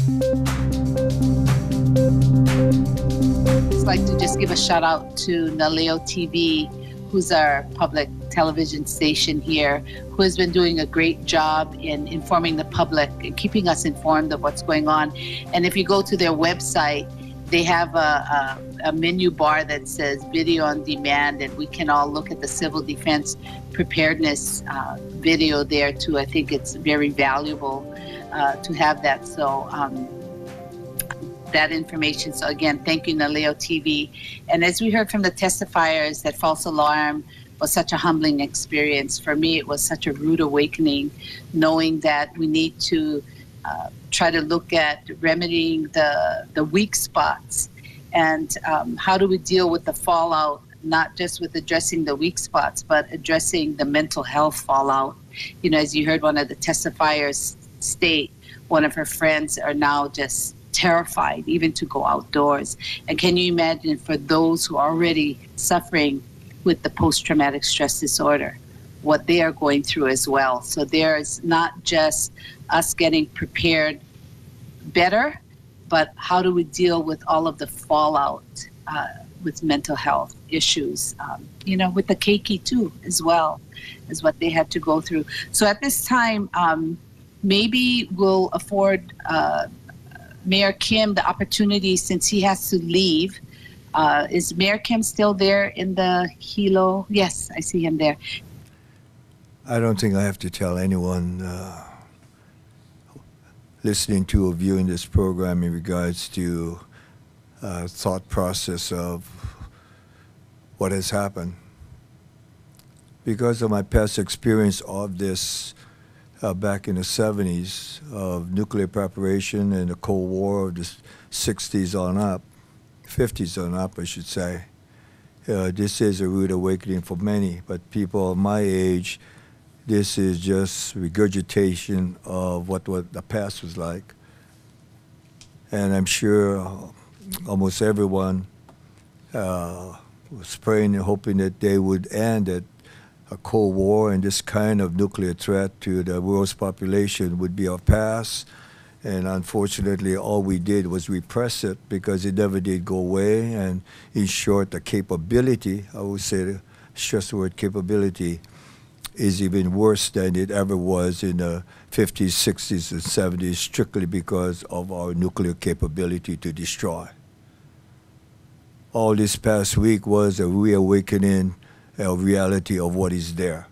I'd like to just give a shout out to Naleo TV, who's our public television station here, who has been doing a great job in informing the public and keeping us informed of what's going on. And if you go to their website, they have a menu bar that says video on demand, and we can all look at the civil defense preparedness video there too. I think it's very valuable to have that. So that information. So again, thank you, Naleo TV. And as we heard from the testifiers, that false alarm was such a humbling experience. For me, it was such a rude awakening, knowing that we need to try to look at remedying the weak spots, and how do we deal with the fallout, not just with addressing the weak spots, but addressing the mental health fallout. You know, as you heard one of the testifiers state, one of her friends are now just terrified even to go outdoors. And can you imagine for those who are already suffering with the post-traumatic stress disorder, what they are going through as well. So there's not just us getting prepared better, but how do we deal with all of the fallout with mental health issues, you know, with the keiki too, as well as what they had to go through. So at this time, maybe we'll afford Mayor Kim the opportunity, since he has to leave. Is Mayor Kim still there in the Hilo? Yes, I see him there. I don't think I have to tell anyone listening to or viewing this program in regards to thought process of what has happened. Because of my past experience of this back in the 70s of nuclear preparation and the Cold War of the 60s on up, 50s on up, I should say. This is a rude awakening for many, but people of my age, this is just regurgitation of what the past was like. And I'm sure almost everyone was praying and hoping that they would end it. A Cold War and this kind of nuclear threat to the world's population would be our past. And unfortunately, all we did was repress it because it never did go away. And in short, the capability, I would say, stress the word capability, is even worse than it ever was in the 50s, 60s, and 70s, strictly because of our nuclear capability to destroy. All this past week was a reawakening of reality of what is there.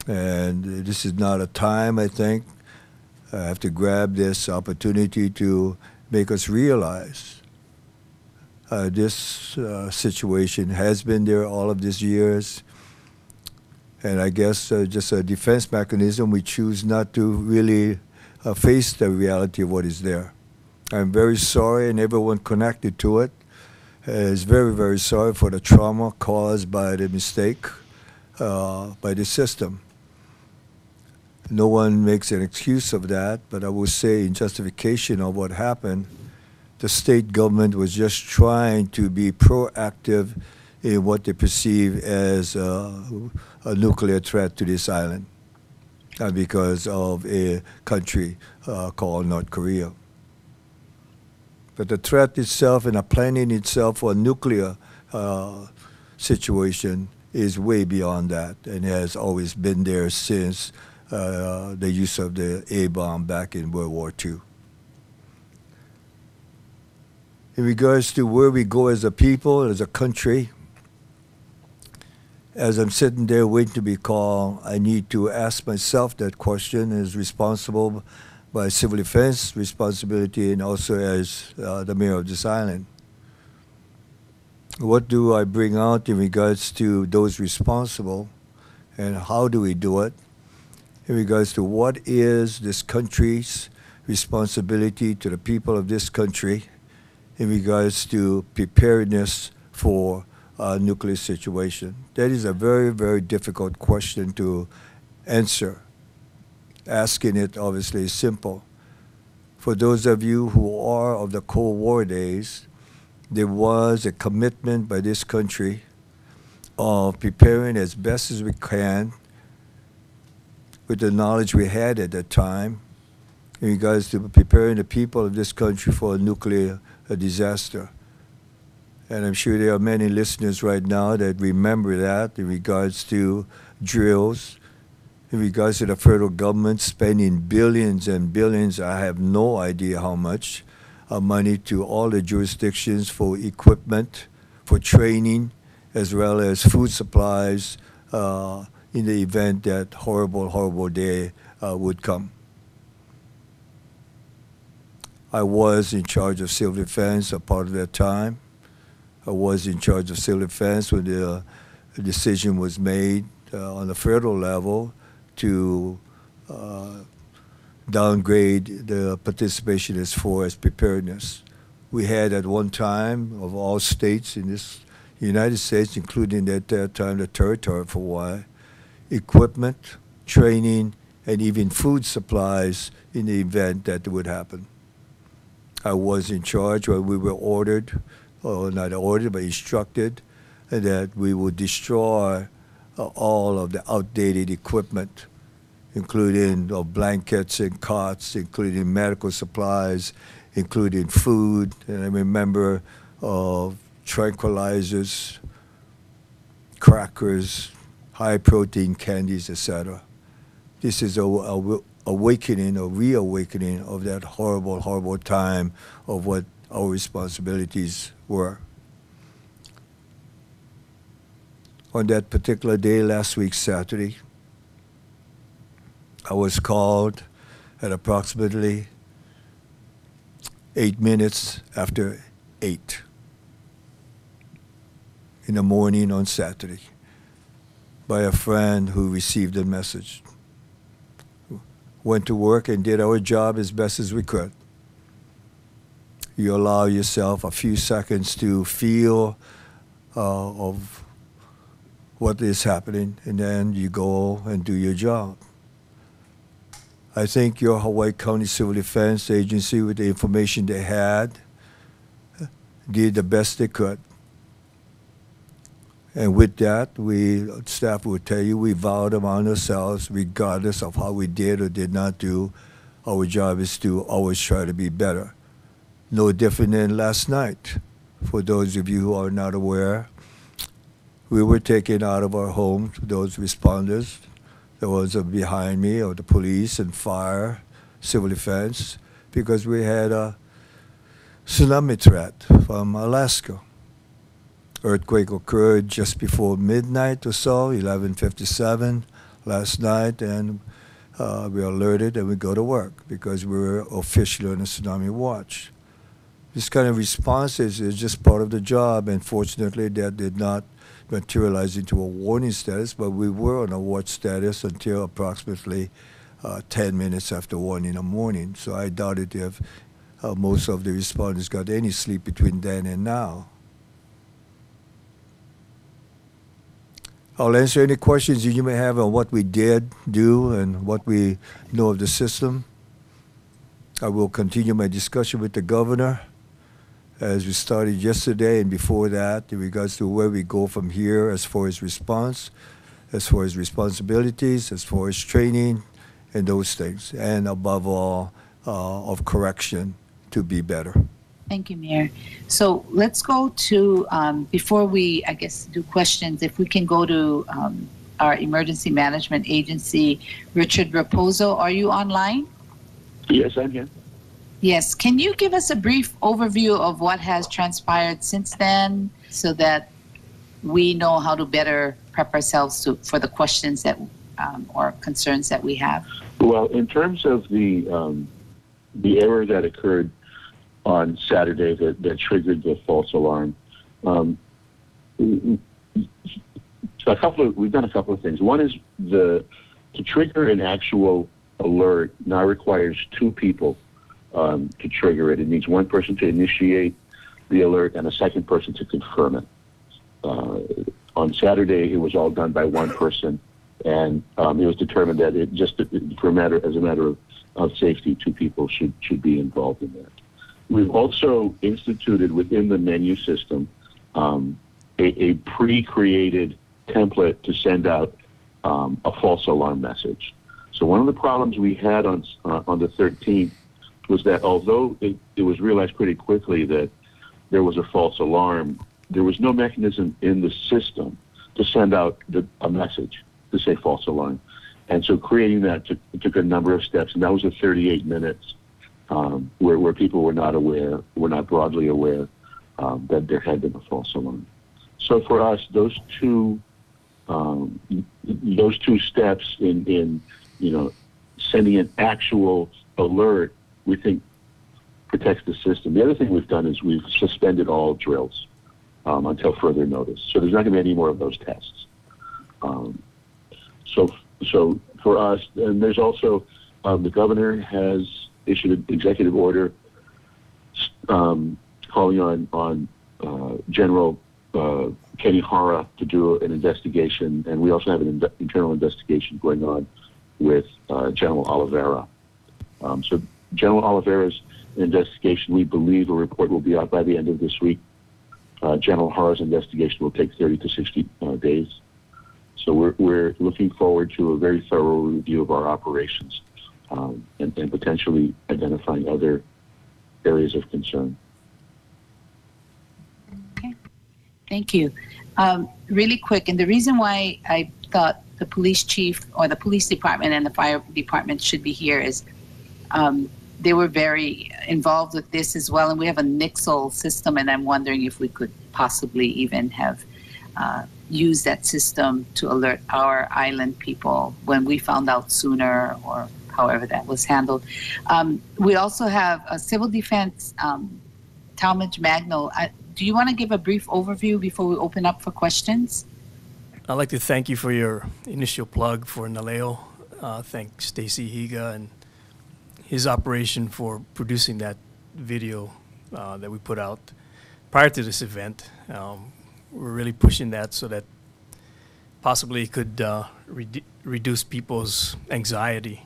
And this is not a time, I think, I have to grab this opportunity to make us realize this situation has been there all of these years. And I guess just a defense mechanism, we choose not to really face the reality of what is there. I'm very sorry, and everyone connected to it is very, very sorry for the trauma caused by the mistake by the system. No one makes an excuse of that, but I will say in justification of what happened, the state government was just trying to be proactive in what they perceive as a nuclear threat to this island because of a country called North Korea. But the threat itself and the planning itself for a nuclear situation is way beyond that and has always been there since the use of the A-bomb back in World War II. In regards to where we go as a people, as a country, as I'm sitting there waiting to be called, I need to ask myself that question as responsible by civil defense responsibility and also as the mayor of this island. What do I bring out in regards to those responsible, and how do we do it? In regards to what is this country's responsibility to the people of this country in regards to preparedness for a nuclear situation? That is a very, very difficult question to answer. Asking it obviously is simple. For those of you who are of the Cold War days, there was a commitment by this country of preparing as best as we can with the knowledge we had at that time in regards to preparing the people of this country for a nuclear disaster. And I'm sure there are many listeners right now that remember that in regards to drills, in regards to the federal government spending billions and billions, I have no idea how much, money to all the jurisdictions for equipment, for training, as well as food supplies in the event that horrible, horrible day would come. I was in charge of civil defense a part of that time. I was in charge of civil defense when the decision was made on the federal level to downgrade the participation as far as preparedness. We had at one time, of all states in this United States, including at that time the territory of Hawaii, equipment, training, and even food supplies in the event that it would happen. I was in charge when we were ordered, or not ordered, but instructed, that we would destroy all of the outdated equipment, including blankets and cots, including medical supplies, including food, and I remember tranquilizers, crackers, high-protein candies, etc. This is a awakening or reawakening of that horrible, horrible time of what our responsibilities were. On that particular day, last week, Saturday, I was called at approximately 8 minutes after 8 in the morning on Saturday by a friend who received a message. Went to work and did our job as best as we could. You allow yourself a few seconds to feel of what is happening, and then you go and do your job. I think your Hawaii County Civil Defense Agency, with the information they had, did the best they could. And with that, staff will tell you, we vowed upon ourselves, regardless of how we did or did not do, our job is to always try to be better. No different than last night. For those of you who are not aware, we were taken out of our homes, those responders, the ones behind me, or the police and fire, civil defense, because we had a tsunami threat from Alaska. Earthquake occurred just before midnight or so, 11:57 last night, and we are alerted and we go to work because we were officially on a tsunami watch. This kind of response is just part of the job, and fortunately that did not materialize into a warning status, but we were on a watch status until approximately 10 minutes after 1 in the morning. So I doubted if most of the responders got any sleep between then and now. I'll answer any questions you may have on what we did do and what we know of the system. I will continue my discussion with the governor as we started yesterday and before that in regards to where we go from here as far as response, as far as responsibilities, as far as training and those things, and above all, of correction to be better. Thank you, Mayor. So let's go to, before we, I guess, do questions, if we can go to our Emergency Management Agency, Richard Raposo. Are you online? Yes, I'm here. Yes. Can you give us a brief overview of what has transpired since then so that we know how to better prep ourselves for the questions that or concerns that we have? Well, in terms of the error that occurred on Saturday that triggered the false alarm, we've done a couple of things. One is to trigger an actual alert now requires two people to trigger it. It needs one person to initiate the alert and a second person to confirm it. On Saturday, it was all done by one person, and it was determined that as a matter of safety, two people should be involved in that. We've also instituted within the menu system a pre-created template to send out a false alarm message. So one of the problems we had on the 13th was that although it was realized pretty quickly that there was a false alarm, there was no mechanism in the system to send out a message to say false alarm. And so creating that took a number of steps, and that was the 38 minutes where people were not broadly aware that there had been a false alarm. So for us, those two steps in sending an actual alert, we think protects the system. The other thing we've done is we've suspended all drills until further notice. So there's not going to be any more of those tests. So for us, and there's also the governor has issued an executive order calling on General Kenny Hara to do an investigation, and we also have an internal investigation going on with General Oliveira. So General Oliveira's investigation, we believe a report will be out by the end of this week. General Hara's investigation will take 30 to 60 days. So we're looking forward to a very thorough review of our operations and potentially identifying other areas of concern. Okay, thank you. Really quick, and the reason why I thought the police chief or the police department and the fire department should be here is they were very involved with this as well, and we have a Nixle system, and I'm wondering if we could possibly even have used that system to alert our island people when we found out sooner, or however that was handled. We also have a civil defense, Talmadge Magno. Do you want to give a brief overview before we open up for questions? I'd like to thank you for your initial plug for NALEO. Thank Stacy Higa and his operation for producing that video that we put out prior to this event. We're really pushing that so that possibly it could reduce people's anxiety.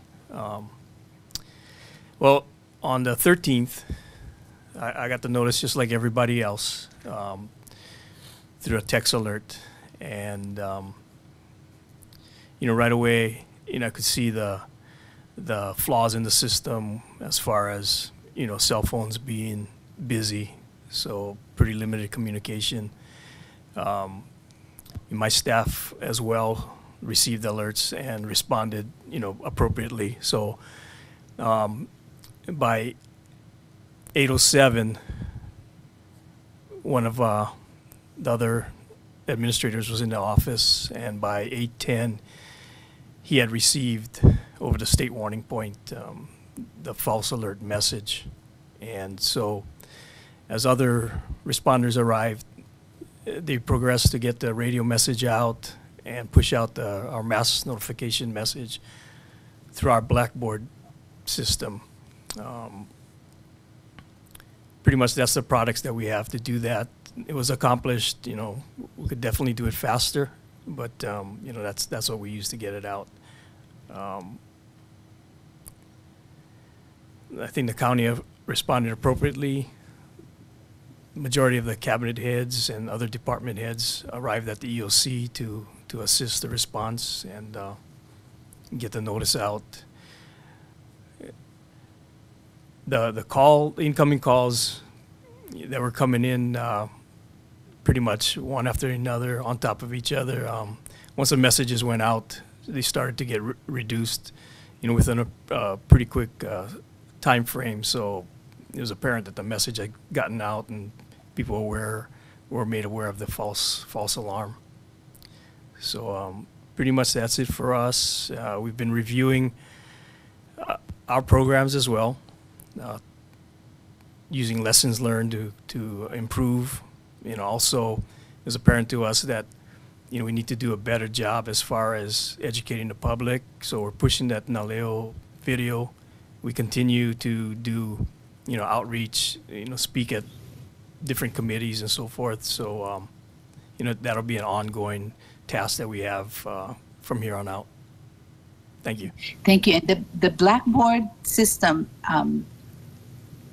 Well, on the 13th, I got the notice just like everybody else through a text alert. And, right away, I could see the flaws in the system as far as, cell phones being busy, so pretty limited communication. My staff as well received alerts and responded, appropriately. So by 8:07, one of the other administrators was in the office, and by 8:10, he had received over the state warning point the false alert message. And so as other responders arrived, they progressed to get the radio message out and push out our mass notification message through our Blackboard system. Pretty much that's the products that we have to do that. It was accomplished, we could definitely do it faster, but that's what we use to get it out. I think the county have responded appropriately. Majority of the cabinet heads and other department heads arrived at the EOC to assist the response and get the notice out. The incoming calls that were coming in pretty much one after another on top of each other. Once the messages went out, they started to get reduced, within a pretty quick time frame. So it was apparent that the message had gotten out and people were made aware of the false alarm. So pretty much that's it for us. We've been reviewing our programs as well, using lessons learned to improve. Also it was apparent to us that we need to do a better job as far as educating the public. So we're pushing that NALEO video. We continue to do outreach, speak at different committees and so forth. So that'll be an ongoing task that we have from here on out. Thank you. Thank you. And the Blackboard system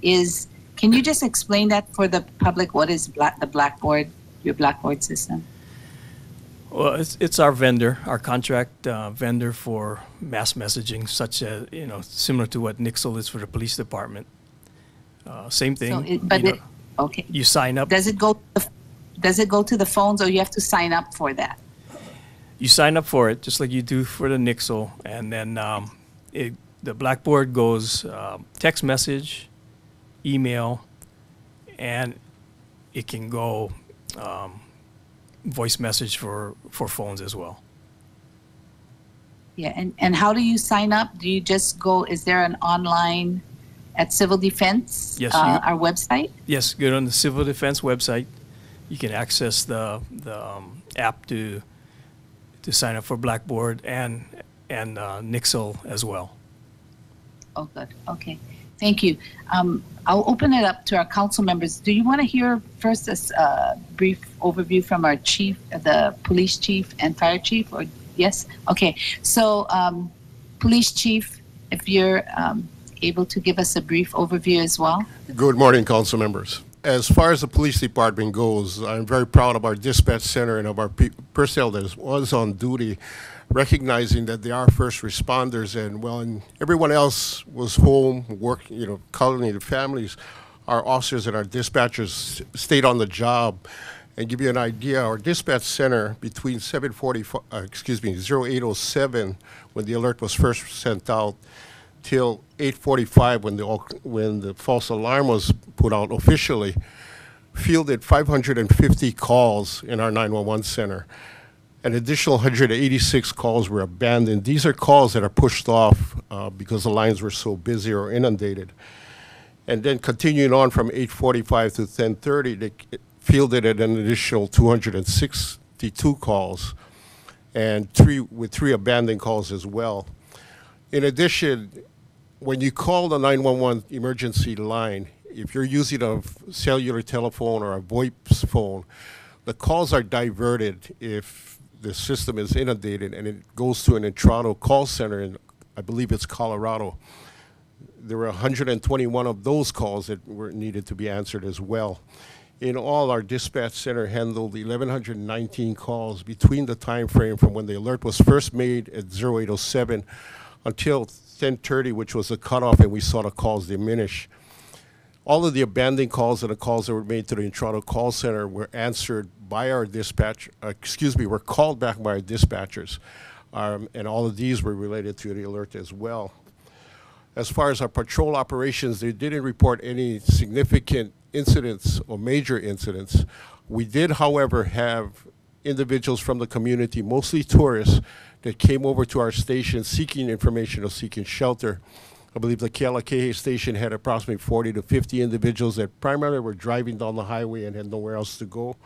is, can you just explain that for the public? What is the Blackboard, your Blackboard system? Well, it's our vendor, our contract vendor for mass messaging, such as, similar to what Nixle is for the police department. Same thing. Okay. You sign up. Does it go to the phones, or you have to sign up for that? You sign up for it just like you do for the Nixle, and then the Blackboard goes text message, email, and it can go voice message for phones as well. Yeah, and how do you sign up? Do you just go, is there an online at Civil Defense, Yes, our website? Yes, go on the Civil Defense website. You can access the app to sign up for Blackboard and Nixle as well. Oh, good. Okay. Thank you. I'll open it up to our council members. Do you want to hear first a brief overview from our chief, the police chief and fire chief? Or yes? Okay. So, police chief, if you're able to give us a brief overview as well. Good morning, council members. As far as the police department goes, I'm very proud of our dispatch center and of our personnel that was on duty, recognizing that they are first responders, and when everyone else was home, calling their families, our officers and our dispatchers stayed on the job. And give you an idea, our dispatch center between 0807 when the alert was first sent out till 8:45 when the false alarm was put out officially, fielded 550 calls in our 911 center. An additional 186 calls were abandoned. These are calls that are pushed off because the lines were so busy or inundated. And then continuing on from 8:45 to 10:30, they fielded an additional 262 calls, and three abandoned calls as well. In addition, when you call the 911 emergency line, if you're using a cellular telephone or a voice phone, the calls are diverted if the system is inundated, and it goes to an Entrado call center in, I believe it's Colorado. There were 121 of those calls that were needed to be answered as well. In all, our dispatch center handled 1,119 calls between the time frame from when the alert was first made at 0807 until 10:30, which was the cutoff, and we saw the calls diminish. All of the abandoned calls and the calls that were made to the Entrado call center were answered by our were called back by our dispatchers. And all of these were related to the alert as well. As far as our patrol operations, they didn't report any significant incidents or major incidents. We did, however, have individuals from the community, mostly tourists, that came over to our station seeking information or seeking shelter. I believe the Kealakekee station had approximately 40 to 50 individuals that primarily were driving down the highway and had nowhere else to go.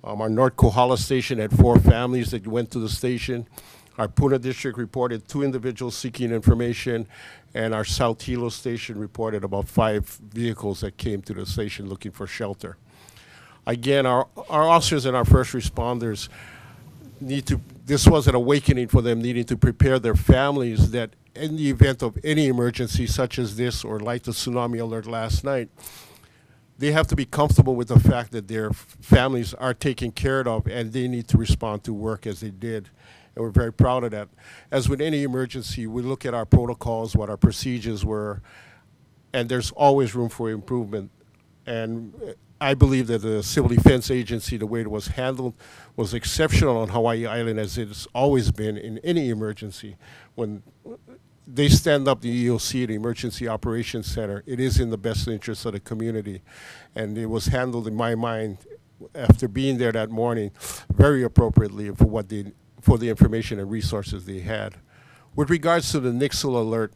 Our North Kohala station had 4 families that went to the station. Our Puna district reported 2 individuals seeking information, and our South Hilo station reported about 5 vehicles that came to the station looking for shelter. Again, our officers and our first responders this was an awakening for them, needing to prepare their families that in the event of any emergency such as this or like the tsunami alert last night, they have to be comfortable with the fact that their families are taken care of and they need to respond to work as they did. And we're very proud of that. As with any emergency, we look at our protocols, what our procedures were, and there's always room for improvement. And I believe that the Civil Defense Agency, the way it was handled, was exceptional on Hawaii Island, as it's always been in any emergency. When they stand up the EOC, the Emergency Operations Center, it is in the best interest of the community. And it was handled, in my mind, after being there that morning, very appropriately for the information and resources they had. With regards to the Nixle alert,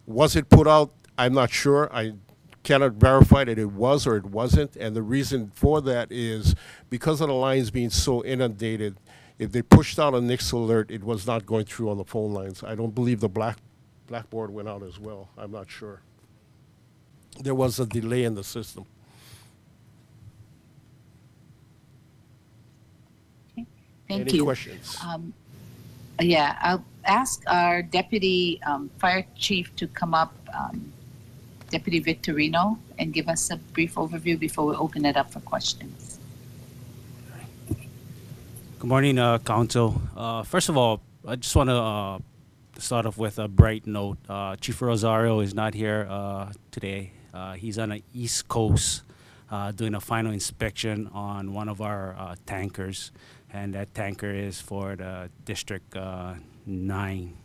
was it put out? I'm not sure. I cannot verify that it was or it wasn't, and the reason for that is because of the lines being so inundated, if they pushed out a Nixle alert, it was not going through on the phone lines. I don't believe the Blackboard went out as well. I'm not sure. There was a delay in the system. Okay. Thank Any you. questions? Yeah, I'll ask our Deputy Fire Chief to come up, Deputy Victorino, and give us a brief overview before we open it up for questions. Good morning, Council. First of all, I just want to start off with a bright note. Chief Rosario is not here today. He's on the East Coast doing a final inspection on one of our tankers, and that tanker is for the District 9,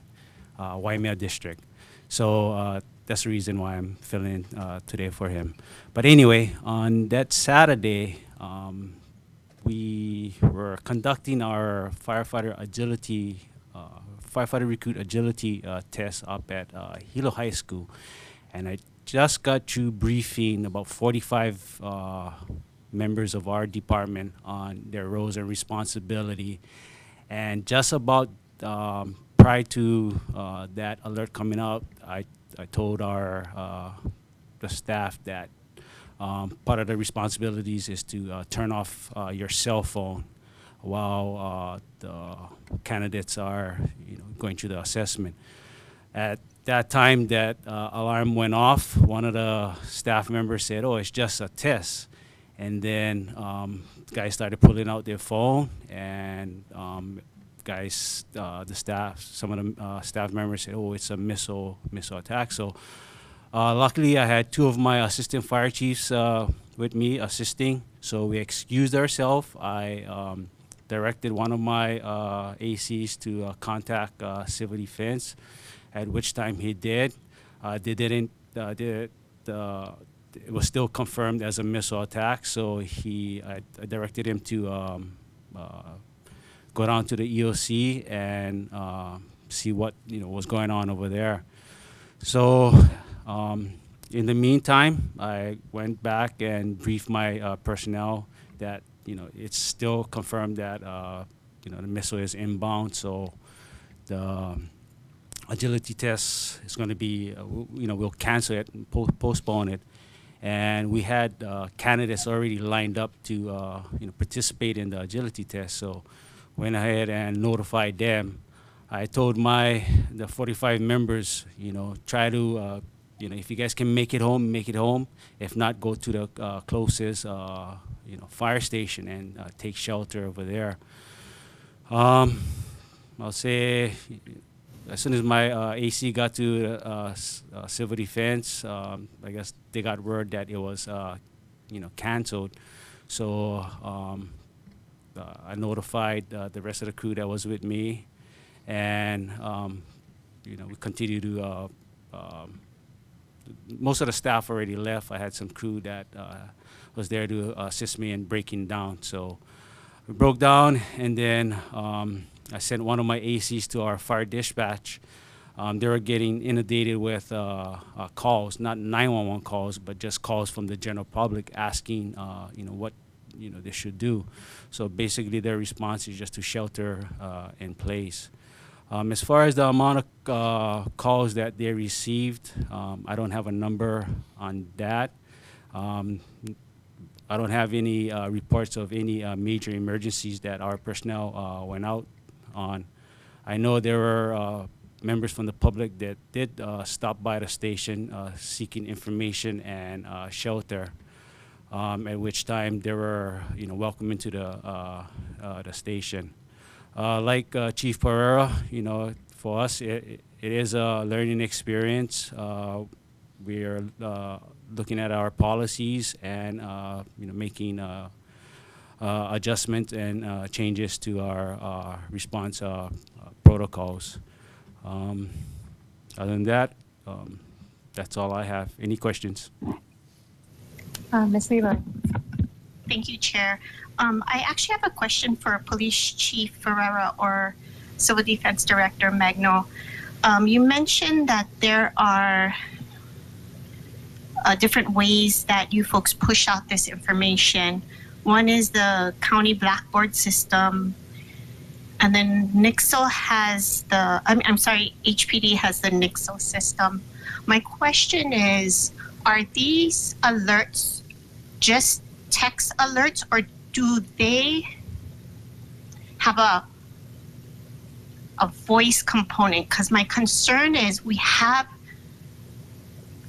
Waimea District. So that's the reason why I'm filling in today for him. But anyway, on that Saturday, we were conducting our firefighter recruit agility test up at Hilo High School, and I just got through briefing about 45 members of our department on their roles and responsibility, and just about prior to that alert coming out, I told our the staff that part of the responsibilities is to turn off your cell phone while the candidates are going through the assessment. At that time that alarm went off, one of the staff members said, "Oh, it's just a test." And then guys started pulling out their phone, and some of the staff members said, "Oh, it's a missile attack." So luckily, I had two of my assistant fire chiefs with me assisting, so we excused ourselves. I directed one of my ACs to contact Civil Defense, at which time he did. They didn't. It was still confirmed as a missile attack, so I directed him to go down to the EOC and see what was going on over there. So. In the meantime, I went back and briefed my personnel that it's still confirmed that the missile is inbound. So the agility test is going to be we'll cancel it and postpone it. And we had candidates already lined up to participate in the agility test. So went ahead and notified them. I told the 45 members, try to. If you guys can make it home, make it home. If not, go to the closest, fire station and take shelter over there. I'll say, as soon as my AC got to Civil Defense, I guess they got word that it was, canceled. So I notified the rest of the crew that was with me, and we continue to. Most of the staff already left. I had some crew that was there to assist me in breaking down. So we broke down, and then I sent one of my ACs to our fire dispatch. They were getting inundated with calls, not 911 calls, but just calls from the general public asking, what they should do. So basically, their response is just to shelter in place. As far as the amount of calls that they received, I don't have a number on that. I don't have any reports of any major emergencies that our personnel went out on. I know there were members from the public that did stop by the station seeking information and shelter, at which time they were welcome into the station. Like Chief Pereira, for us, it is a learning experience. We are looking at our policies and making adjustments and changes to our response protocols. Other than that, that's all I have. Any questions? Ms. Leland. Thank you, Chair. I actually have a question for Police Chief Ferreira or Civil Defense Director Magno. You mentioned that there are different ways that you folks push out this information. One is the county blackboard system, and then Nixle has HPD has the Nixle system. My question is, are these alerts just text alerts, or do they have a voice component? Because my concern is we have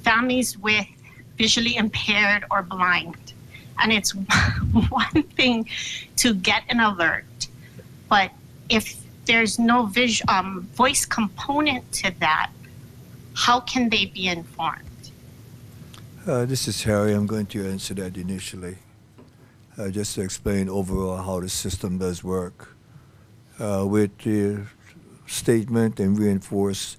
families with visually impaired or blind, and it's one thing to get an alert But if there's no voice component to that, how can they be informed? This is Harry. I'm going to answer that initially. Just to explain overall how the system does work. With the statement and reinforce,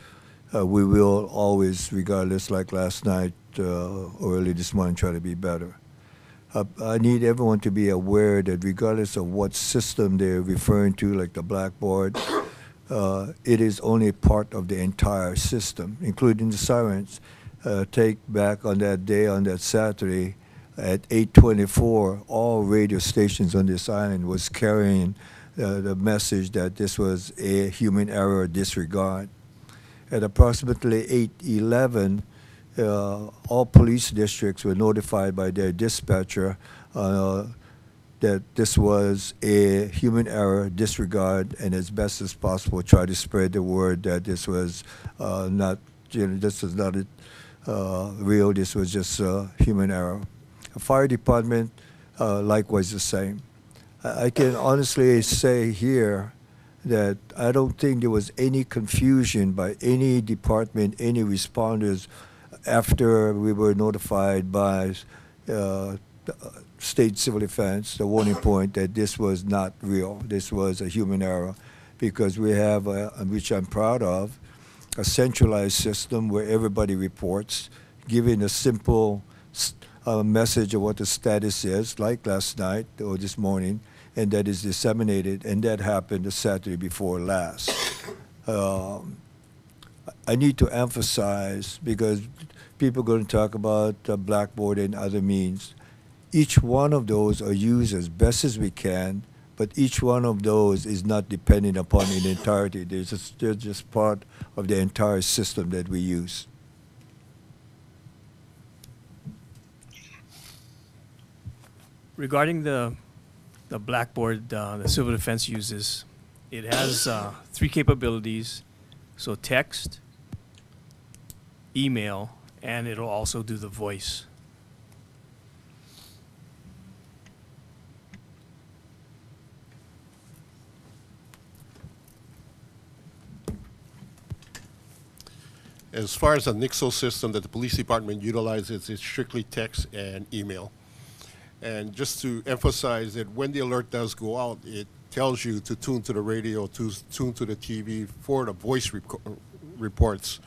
we will always, regardless, like last night or early this morning, try to be better. I need everyone to be aware that regardless of what system they're referring to, like the blackboard, it is only a part of the entire system, including the sirens. Take back on that day, on that Saturday, at 8:24, all radio stations on this island was carrying the message that this was a human error disregard. At approximately 8:11, all police districts were notified by their dispatcher that this was a human error disregard, and as best as possible try to spread the word that this was not, this was not real, this was just human error. The fire department, likewise the same. I can honestly say here that I don't think there was any confusion by any department, any responders, after we were notified by State Civil Defense, the warning point that this was not real, this was a human error, because we have, which I'm proud of, a centralized system where everybody reports, giving a simple message of what the status is, like last night or this morning, and that is disseminated, and that happened the Saturday before last. I need to emphasize, because people are going to talk about Blackboard and other means, each one of those are used as best as we can, but each one of those is not dependent upon in entirety. They're just part of the entire system that we use. Regarding the Blackboard the Civil Defense uses, it has 3 capabilities. So text, email, and it'll also do the voice. As far as the Nixle system that the police department utilizes, it's strictly text and email. And just to emphasize that when the alert does go out, it tells you to tune to the radio, to tune to the TV for the voice reports.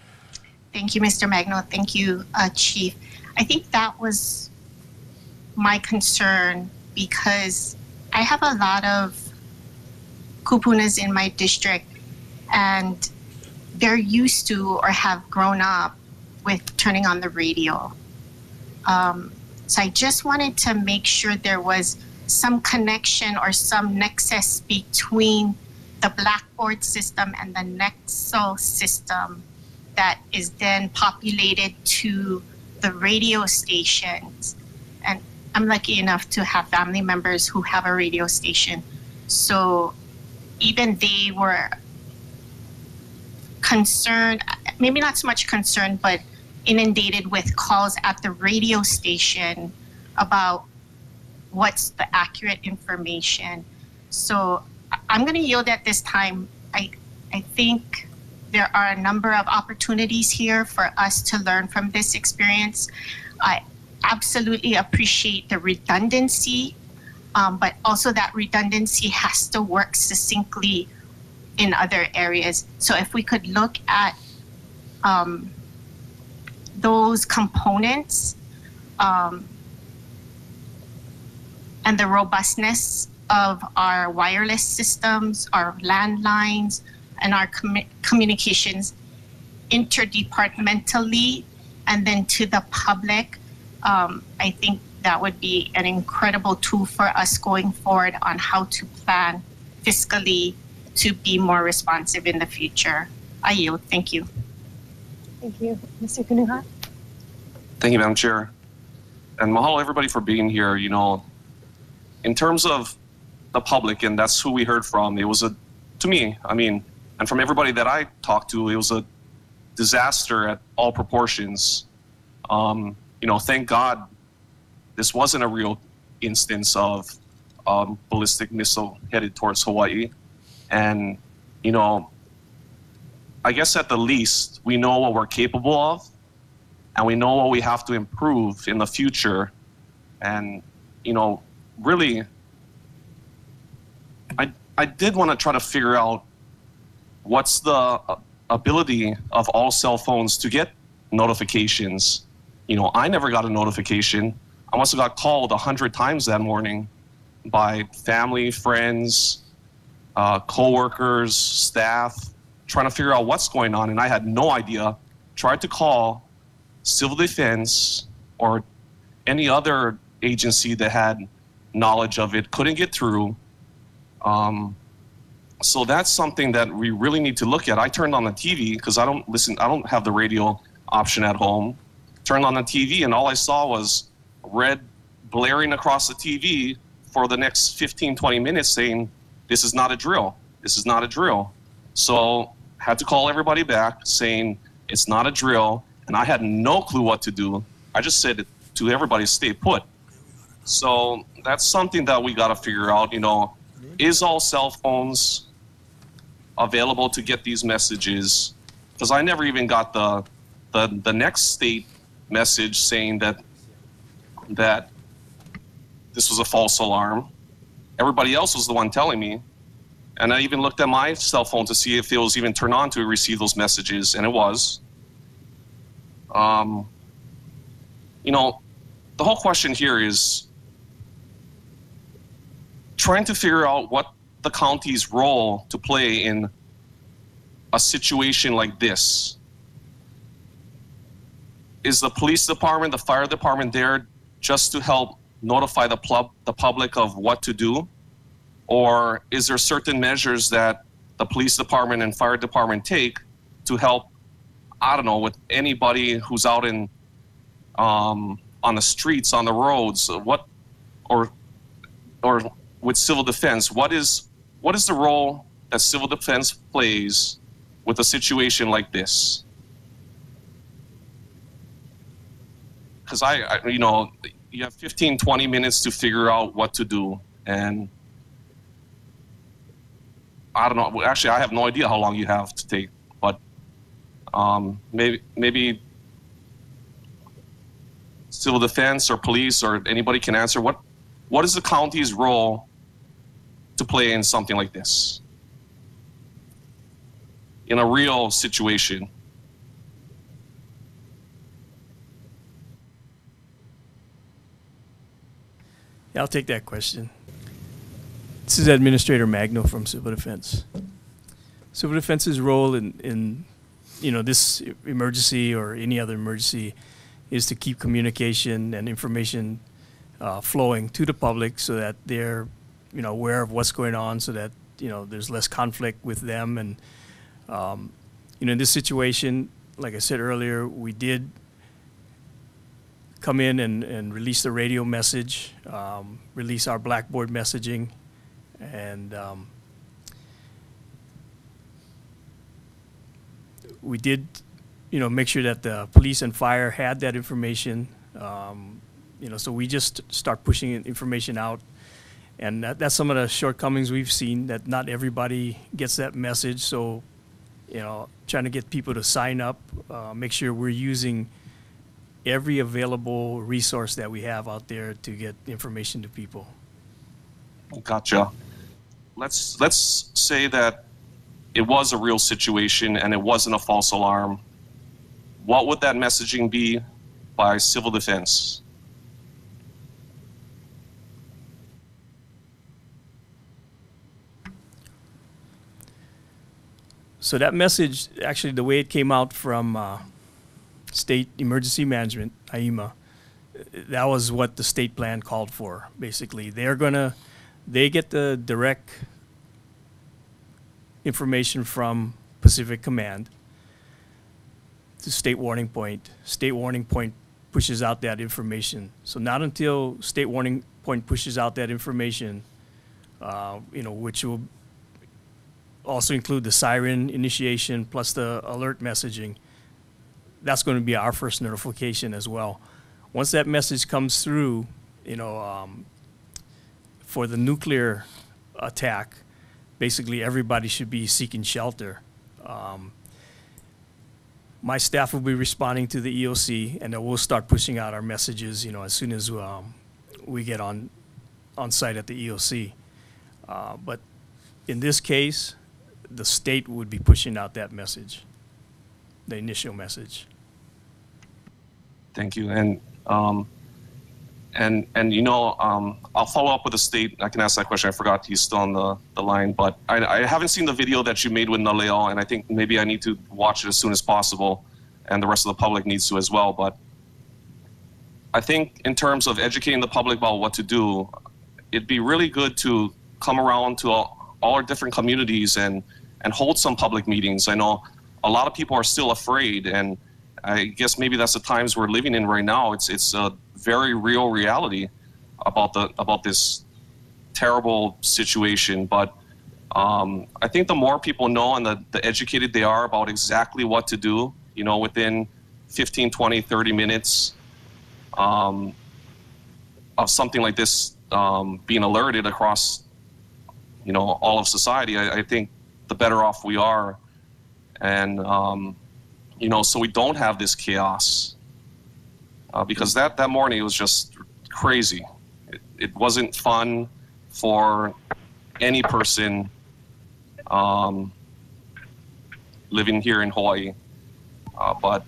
Thank you, Mr. Magno. Thank you, Chief. I think that was my concern, because I have a lot of kupunas in my district, and they're used to or have grown up with turning on the radio. So I just wanted to make sure there was some connection or some nexus between the Blackboard system and the Nexel system that is then populated to the radio stations. And I'm lucky enough to have family members who have a radio station. So even they were concerned, maybe not so much concerned, but inundated with calls at the radio station about what's the accurate information. So I'm going to yield at this time. I think there are a number of opportunities here for us to learn from this experience. I absolutely appreciate the redundancy, but also that redundancy has to work succinctly in other areas. So if we could look at those components and the robustness of our wireless systems, our landlines, and our communications interdepartmentally and then to the public, I think that would be an incredible tool for us going forward on how to plan fiscally to be more responsive in the future. I yield. Thank you. Thank you. Mr. Kunuha? Thank you, Madam Chair. And mahalo everybody for being here. You know, in terms of the public, and that's who we heard from, it was to me, I mean, and from everybody that I talked to, it was a disaster at all proportions. You know, thank God this wasn't a real instance of ballistic missile headed towards Hawaii. And, you know, I guess at the least, we know what we're capable of, and we know what we have to improve in the future. And, you know, really, I did want to try to figure out what's the ability of all cell phones to get notifications. You know, I never got a notification. I must have got called 100 times that morning by family, friends, co-workers, staff, trying to figure out what's going on, and I had no idea. Tried to call Civil Defense or any other agency that had knowledge of it, couldn't get through. So that's something that we really need to look at. I turned on the TV because I don't have the radio option at home. Turned on the TV and all I saw was red blaring across the TV for the next 15, 20 minutes saying, this is not a drill. This is not a drill. So had to call everybody back saying it's not a drill, and I had no clue what to do. I just said to everybody, stay put. So that's something that we got to figure out. You know, is all cell phones available to get these messages? Because I never even got the next state message saying that this was a false alarm. Everybody else was the one telling me. And I even looked at my cell phone to see if it was even turned on to receive those messages, and it was. You know, the whole question here is trying to figure out what the county's role to play in a situation like this. Is the police department, the fire department there just to help notify the public of what to do? Or is there certain measures that the police department and fire department take to help, I don't know, with anybody who's out in on the streets, on the roads, or with civil defense? What is the role that civil defense plays with a situation like this? Because I you know, you have 15, 20 minutes to figure out what to do, and I don't know. Actually, I have no idea how long you have to take, but maybe civil defense or police or anybody can answer. What is the county's role to play in something like this, in a real situation? Yeah, I'll take that question. This is Administrator Magno from Civil Defense. Civil Defense's role in you know, this emergency or any other emergency is to keep communication and information flowing to the public so that they're, you know, aware of what's going on, so that, you know, there's less conflict with them. And you know, in this situation, like I said earlier, we did come in and release the radio message, release our Blackboard messaging, and we did, you know, make sure that the police and fire had that information. You know, so we just start pushing information out, and that's some of the shortcomings we've seen, that not everybody gets that message. So, you know, trying to get people to sign up, make sure we're using every available resource that we have out there to get information to people. Gotcha. Let's say that it was a real situation and it wasn't a false alarm. What would that messaging be by civil defense? So that message, actually, the way it came out from State Emergency Management, IEMA, that was what the state plan called for. Basically, they get the direct information from Pacific Command to State Warning Point. State Warning Point pushes out that information. So not until State Warning Point pushes out that information, you know, which will also include the siren initiation plus the alert messaging, that's going to be our first notification as well. Once that message comes through, you know, for the nuclear attack, basically everybody should be seeking shelter. My staff will be responding to the EOC, and then we'll start pushing out our messages, as soon as we get on site at the EOC. But in this case, the state would be pushing out that message, the initial message. Thank you. And I'll follow up with the state. I can ask that question. I forgot he's still on the line, but I haven't seen the video that you made with Naleo, and I think maybe I need to watch it as soon as possible, and the rest of the public needs to as well. But I think in terms of educating the public about what to do, it'd be really good to come around to all our different communities and hold some public meetings. I know a lot of people are still afraid, and I guess maybe that's the times we're living in right now. It's a very real reality about this terrible situation. But I think the more people know and the educated they are about exactly what to do, within 15, 20, 30 minutes of something like this being alerted across, all of society, I think the better off we are. And, so we don't have this chaos. Because that morning it was just crazy. It wasn't fun for any person living here in Hawaii. But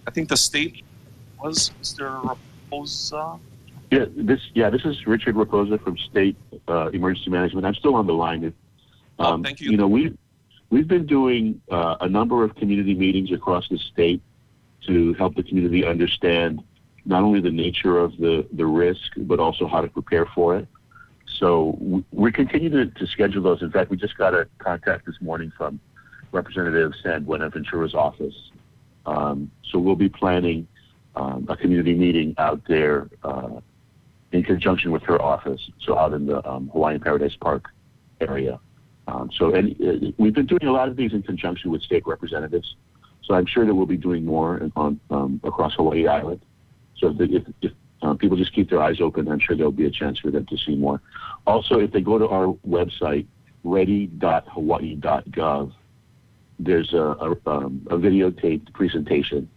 I think the state was Mr. Raposa. This is Richard Raposa from State Emergency Management. I'm still on the line. Thank you. We've been doing a number of community meetings across the state to help the community understand not only the nature of the risk, but also how to prepare for it. So we continue to schedule those. In fact, we just got a contact this morning from Representative San Buenaventura's office. So we'll be planning a community meeting out there in conjunction with her office, so out in the Hawaiian Paradise Park area. We've been doing a lot of these in conjunction with state representatives. So I'm sure that we'll be doing more across Hawaii Island. So if people just keep their eyes open, I'm sure there'll be a chance for them to see more. Also, if they go to our website, ready.hawaii.gov, there's a videotaped presentation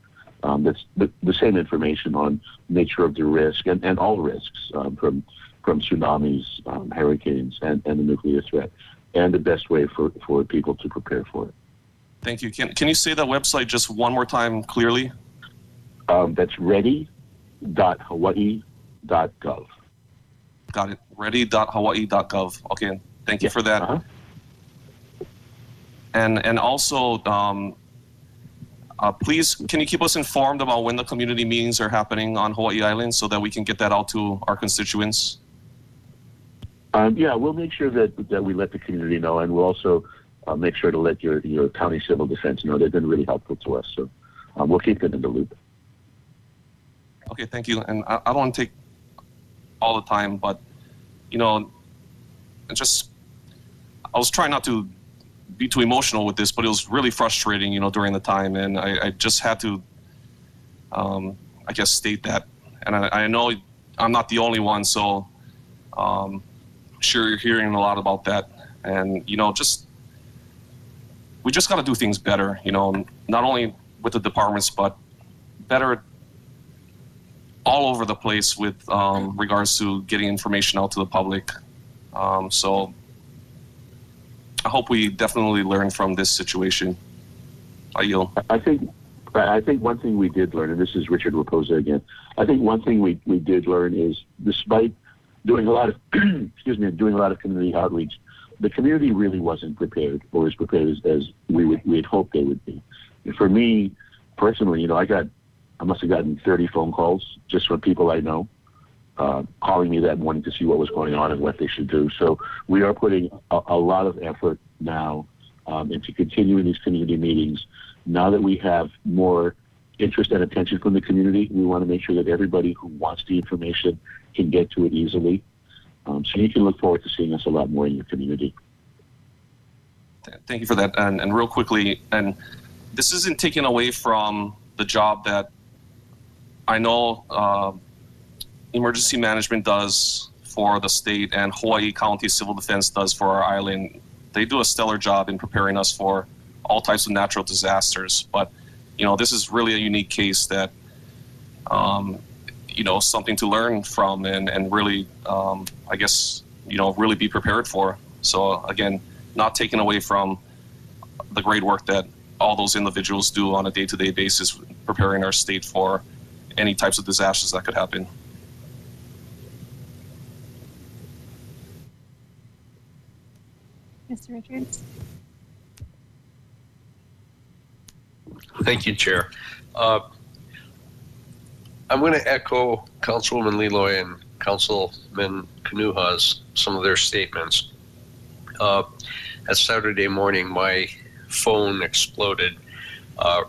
that's the same information on nature of the risk and all risks from tsunamis, hurricanes, and the nuclear threat, and the best way for people to prepare for it. Thank you. Can you say that website just one more time clearly? That's ready.hawaii.gov. Got it. Ready.hawaii.gov. Okay. Thank you for that. Uh-huh. And also, please, can you keep us informed about when the community meetings are happening on Hawaii Island so that we can get that out to our constituents? We'll make sure that we let the community know, and we'll also make sure to let your county civil defense know. They've been really helpful to us, so we'll keep them in the loop. Okay, thank you. And I don't want to take all the time, but I was trying not to be too emotional with this, but it was really frustrating, during the time, and I just had to, I guess, state that. And I know I'm not the only one, so sure you're hearing a lot about that. And we just got to do things better, not only with the departments, but better all over the place with regards to getting information out to the public. So I hope we definitely learn from this situation. I yield. I think one thing we did learn, and this is Richard Raposa again, I think one thing we did learn is, despite doing a lot of community outreach, the community really wasn't prepared, or as prepared as we had hoped they would be. For me personally, I must have gotten 30 phone calls just from people I know, calling me that morning to see what was going on and what they should do. So we are putting a lot of effort now into continuing these community meetings. Now that we have more interest and attention from the community, we want to make sure that everybody who wants the information can get to it easily. So you can look forward to seeing us a lot more in your community. Thank you for that. And real quickly, and this isn't taken away from the job that I know emergency management does for the state and Hawaii County Civil Defense does for our island. They do a stellar job in preparing us for all types of natural disasters. But, this is really a unique case that, something to learn from and really, I guess, really be prepared for. So again, not taken away from the great work that all those individuals do on a day-to-day basis, preparing our state for any types of disasters that could happen. Mr. Richards? Thank you, Chair. I'm going to echo Councilwoman Leloy and Councilman Kanuha's some of their statements. At Saturday morning, my phone exploded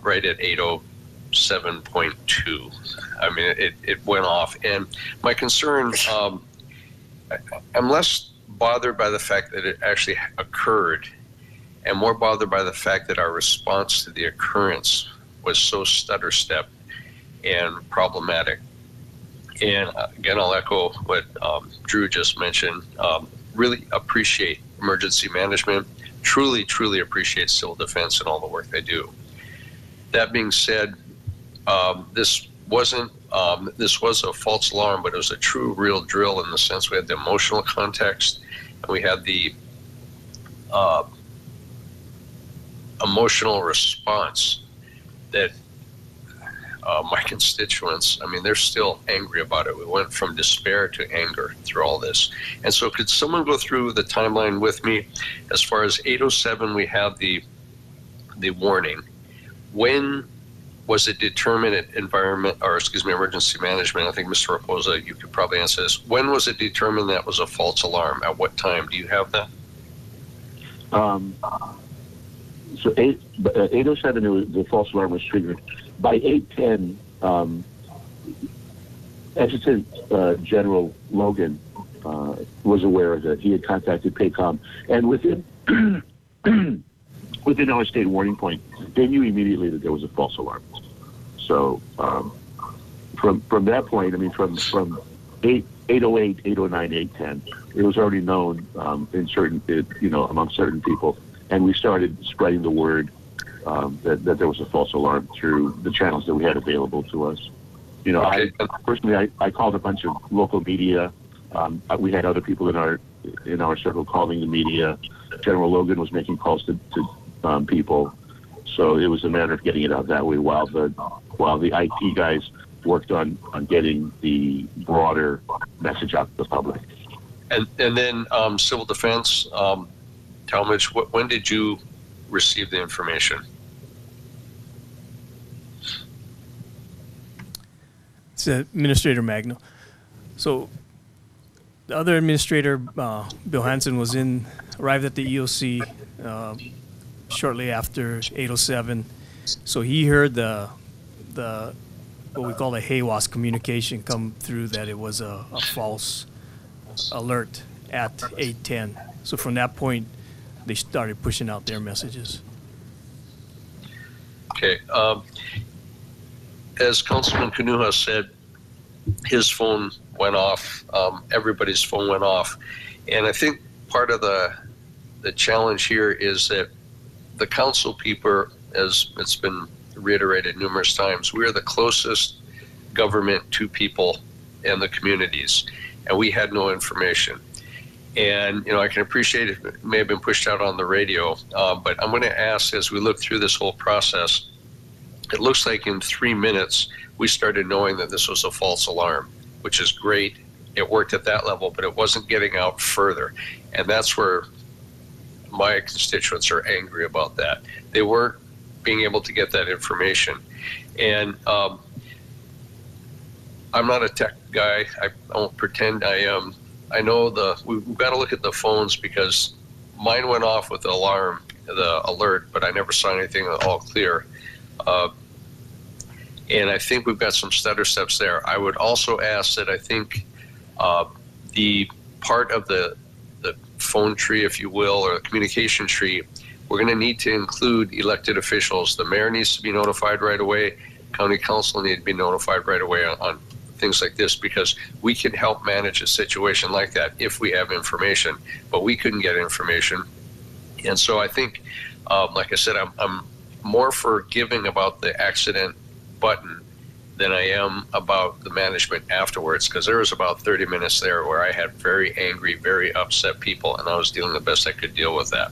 right at 8:07.2. I mean, it went off. And my concern, I'm less bothered by the fact that it actually occurred and more bothered by the fact that our response to the occurrence was so stutter-step and problematic. And again, I'll echo what Drew just mentioned. Really appreciate emergency management. Truly, truly appreciate civil defense and all the work they do. That being said, this was a false alarm, but it was a true, real drill in the sense we had the emotional context and we had the emotional response that my constituents, I mean, they're still angry about it. We went from despair to anger through all this. And so could someone go through the timeline with me? As far as 8:07, we have the warning. When was it determined at emergency management? I think Mr. Raposa, you could probably answer this. When was it determined that was a false alarm? At what time? Do you have that? So 8:07, the false alarm was triggered. By 8:10, Adjutant General Logan was aware of it. He had contacted PACOM, and within our state warning point, they knew immediately that there was a false alarm. So from that point, I mean, from 8:08, 8:09, 8:10, it was already known in certain, among certain people, and we started spreading the word that there was a false alarm through the channels that we had available to us. Okay. I called a bunch of local media. We had other people in our circle calling the media. General Logan was making calls to people, so it was a matter of getting it out that way while the IT guys worked on getting the broader message out to the public. And then civil defense, Talmadge, when did you receive the information? It's Administrator Magno. So the other administrator, Bill Hansen, arrived at the EOC shortly after 8:07. So he heard the what we call the HAWAS communication come through that it was a false alert at 8:10. So from that point, they started pushing out their messages. Okay. As Councilman Kanuha said, his phone went off. Everybody's phone went off. And I think part of the challenge here is that the council people, as it's been reiterated numerous times, we are the closest government to people and the communities, and we had no information. And, I can appreciate it may have been pushed out on the radio, but I'm going to ask, as we look through this whole process, it looks like in 3 minutes, we started knowing that this was a false alarm, which is great. It worked at that level, but it wasn't getting out further. And that's where my constituents are angry about that. They weren't being able to get that information. And I'm not a tech guy. I won't pretend I am. I know we've got to look at the phones because mine went off with the alarm, the alert, but I never saw anything at all clear. And I think we've got some stutter steps there. I would also ask that I think the part of the phone tree, if you will, or the communication tree, we're going to need to include elected officials. The mayor needs to be notified right away. County council need to be notified right away on things like this, because we can help manage a situation like that if we have information, but we couldn't get information. And so I think, like I said, I'm more forgiving about the accident button than I am about the management afterwards, because there was about 30 minutes there where I had very angry, very upset people, and I was doing the best I could deal with that.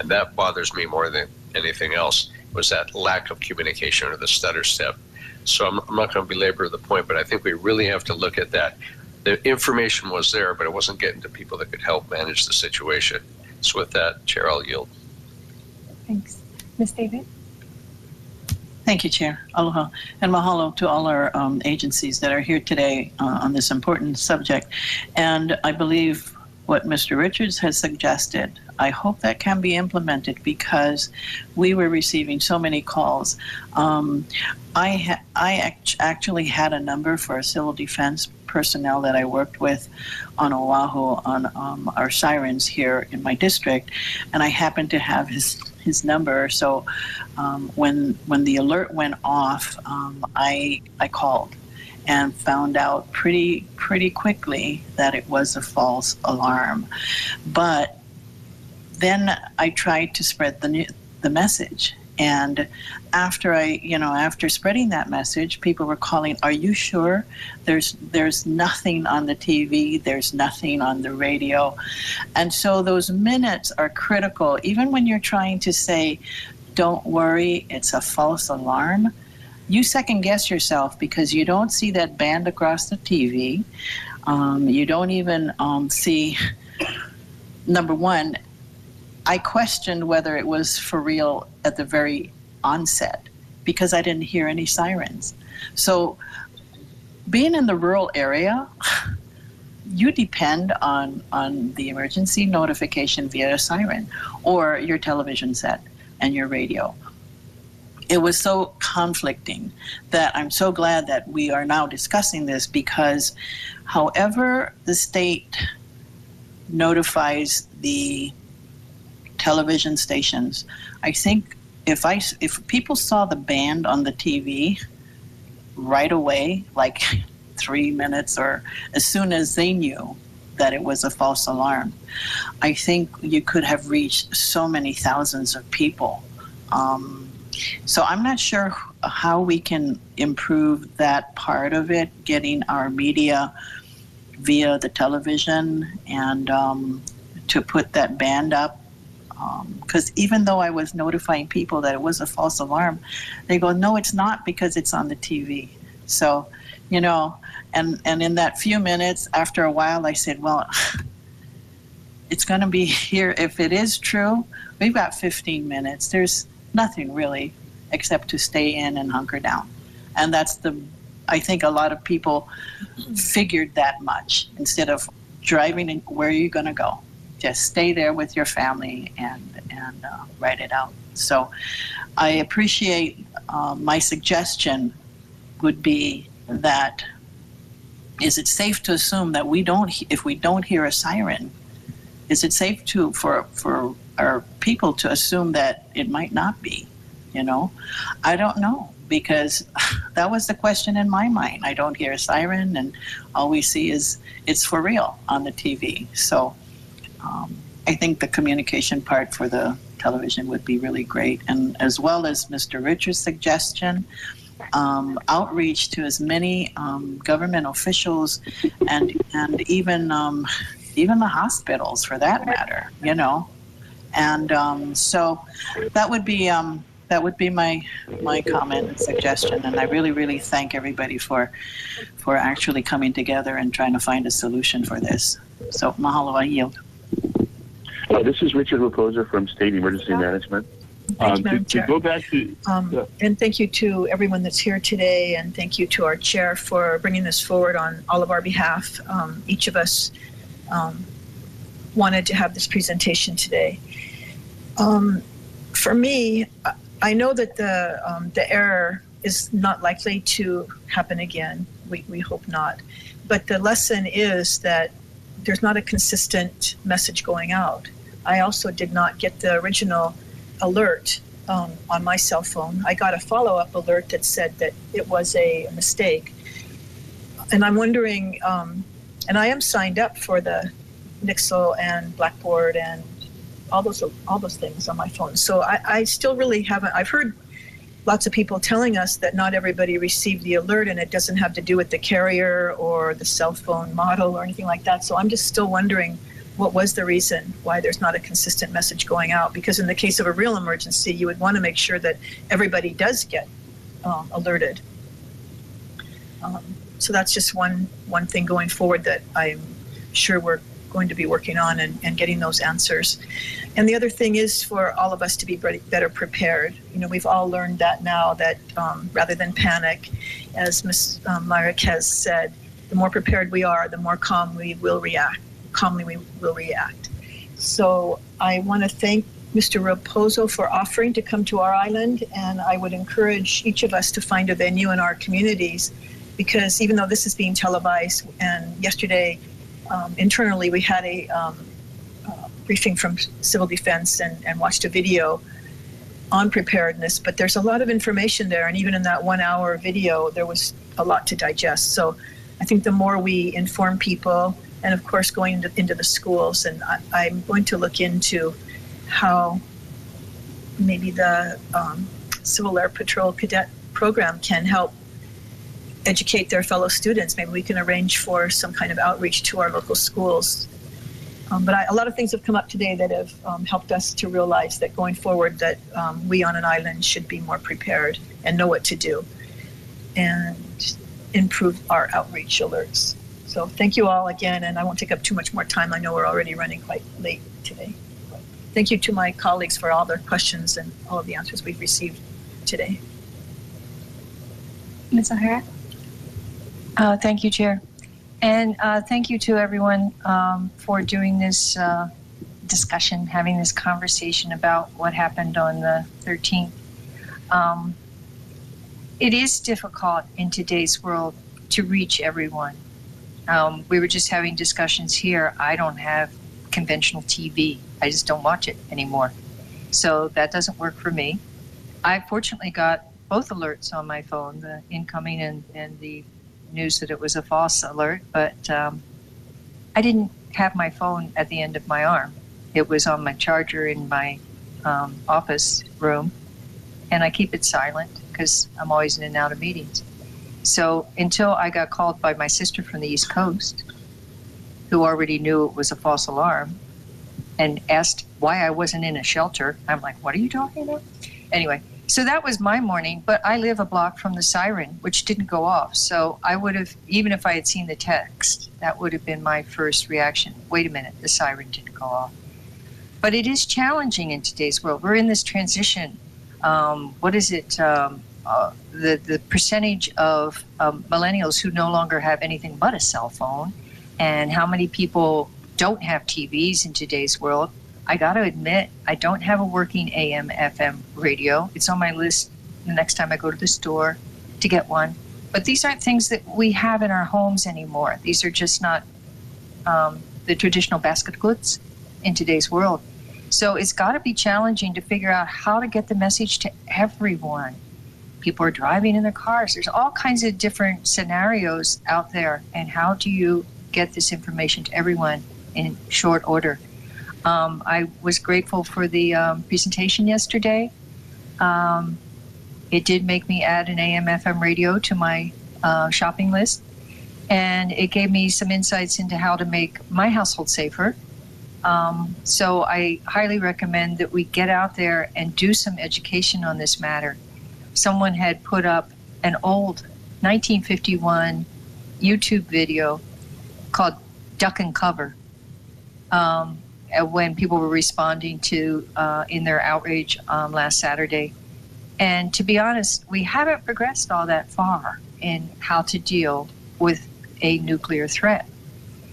And that bothers me more than anything else, was that lack of communication, or the stutter step. So I'm not going to belabor the point, but I think we really have to look at that. The information was there, but it wasn't getting to people that could help manage the situation. So with that, Chair, I'll yield. Thanks. Ms. David? Thank you, Chair. Aloha. And mahalo to all our agencies that are here today on this important subject. And I believe what Mr. Richards has suggested, I hope that can be implemented, because we were receiving so many calls. I actually had a number for a civil defense personnel that I worked with on Oahu on our sirens here in my district, and I happened to have his number. So when the alert went off, I called and found out pretty quickly that it was a false alarm. But then I tried to spread the message. And after spreading that message, people were calling, "Are you sure? There's nothing on the TV, there's nothing on the radio." And so those minutes are critical. Even when you're trying to say, "Don't worry, it's a false alarm," you second guess yourself, because you don't see that band across the TV. You don't even see, number one, I questioned whether it was for real at the very onset, because I didn't hear any sirens. So being in the rural area, you depend on the emergency notification via a siren or your television set and your radio. It was so conflicting that I'm so glad that we are now discussing this, because however the state notifies the television stations, I think if people saw the band on the TV right away, like 3 minutes or as soon as they knew that it was a false alarm, I think you could have reached so many thousands of people. So I'm not sure how we can improve that part of it, getting our media via the television and to put that band up. Because even though I was notifying people that it was a false alarm, they go, "No, it's not, because it's on the TV." So, and in that few minutes, after a while, I said, well, it's going to be here. If it is true, we've got 15 minutes. There's nothing really except to stay in and hunker down. And I think a lot of people figured that much, instead of driving in, where are you going to go? Just stay there with your family and write it out. So I appreciate, my suggestion would be that, is it safe to assume that if we don't hear a siren, is it safe for our people to assume that it might not be? I don't know, because that was the question in my mind. I don't hear a siren, and all we see is it's for real on the TV. So I think the communication part for the television would be really great, and as well as Mr. Richards' suggestion, outreach to as many government officials and even the hospitals, for that matter. And so that would be my comment and suggestion, and I really thank everybody for actually coming together and trying to find a solution for this. So mahalo, I yield. This is Richard Raposa from State Emergency Management. Thank you, Madam to Chair. go back to and thank you to everyone that's here today, and thank you to our chair for bringing this forward on all of our behalf. Each of us wanted to have this presentation today. For me, I know that the error is not likely to happen again. We hope not. But the lesson is that there's not a consistent message going out. I also did not get the original alert on my cell phone. I got a follow-up alert that said that it was a mistake. And I'm wondering, and I am signed up for the Nixle and Blackboard and all those things on my phone. So I still really haven't. I've heard lots of people telling us that not everybody received the alert, and it doesn't have to do with the carrier or the cell phone model or anything like that. So I'm just still wondering what was the reason why there's not a consistent message going out. Because in the case of a real emergency, you would want to make sure that everybody does get alerted. So that's just one thing going forward that I'm sure we're going to be working on and getting those answers. And the other thing is for all of us to be better prepared. You know, we've all learned that now, that rather than panic, as Ms. Myrick has said, the more prepared we are, the more calmly we will react. So I want to thank Mr. Raposo for offering to come to our island, and I would encourage each of us to find a venue in our communities, because even though this is being televised, and yesterday internally we had a briefing from Civil Defense and watched a video on preparedness, but there's a lot of information there, and even in that 1 hour video there was a lot to digest. So I think the more we inform people, and of course going into the schools, and I'm going to look into how maybe the Civil Air Patrol Cadet Program can help educate their fellow students. Maybe we can arrange for some kind of outreach to our local schools. But a lot of things have come up today that have helped us to realize that going forward that we on an island should be more prepared and know what to do and improve our outreach alerts. So thank you all again, and I won't take up too much more time. I know we're already running quite late today. Thank you to my colleagues for all their questions and all of the answers we've received today. Ms. O'Hara? Thank you, Chair. And thank you to everyone for doing this discussion, having this conversation about what happened on the 13th. It is difficult in today's world to reach everyone. We were just having discussions here. I don't have conventional TV. I just don't watch it anymore. So that doesn't work for me. I fortunately got both alerts on my phone, the incoming and the news that it was a false alert, but I didn't have my phone at the end of my arm. It was on my charger in my office room, and I keep it silent because I'm always in and out of meetings. So until I got called by my sister from the East Coast, who already knew it was a false alarm, and asked why I wasn't in a shelter, I'm like, what are you talking about? Anyway, so that was my morning, but I live a block from the siren, which didn't go off. So I would have, even if I had seen the text, that would have been my first reaction. Wait a minute, the siren didn't go off. But it is challenging in today's world. We're in this transition. What is it? The percentage of millennials who no longer have anything but a cell phone, and how many people don't have TVs in today's world. I got to admit, I don't have a working AM, FM radio. It's on my list the next time I go to the store to get one. But these aren't things that we have in our homes anymore. These are just not the traditional basket goods in today's world. So it's got to be challenging to figure out how to get the message to everyone. People are driving in their cars. There's all kinds of different scenarios out there. And how do you get this information to everyone in short order? I was grateful for the presentation yesterday. It did make me add an AM FM radio to my shopping list, and it gave me some insights into how to make my household safer. So I highly recommend that we get out there and do some education on this matter. Someone had put up an old 1951 YouTube video called Duck and Cover, when people were responding to in their outrage last Saturday. And to be honest, we haven't progressed all that far in how to deal with a nuclear threat.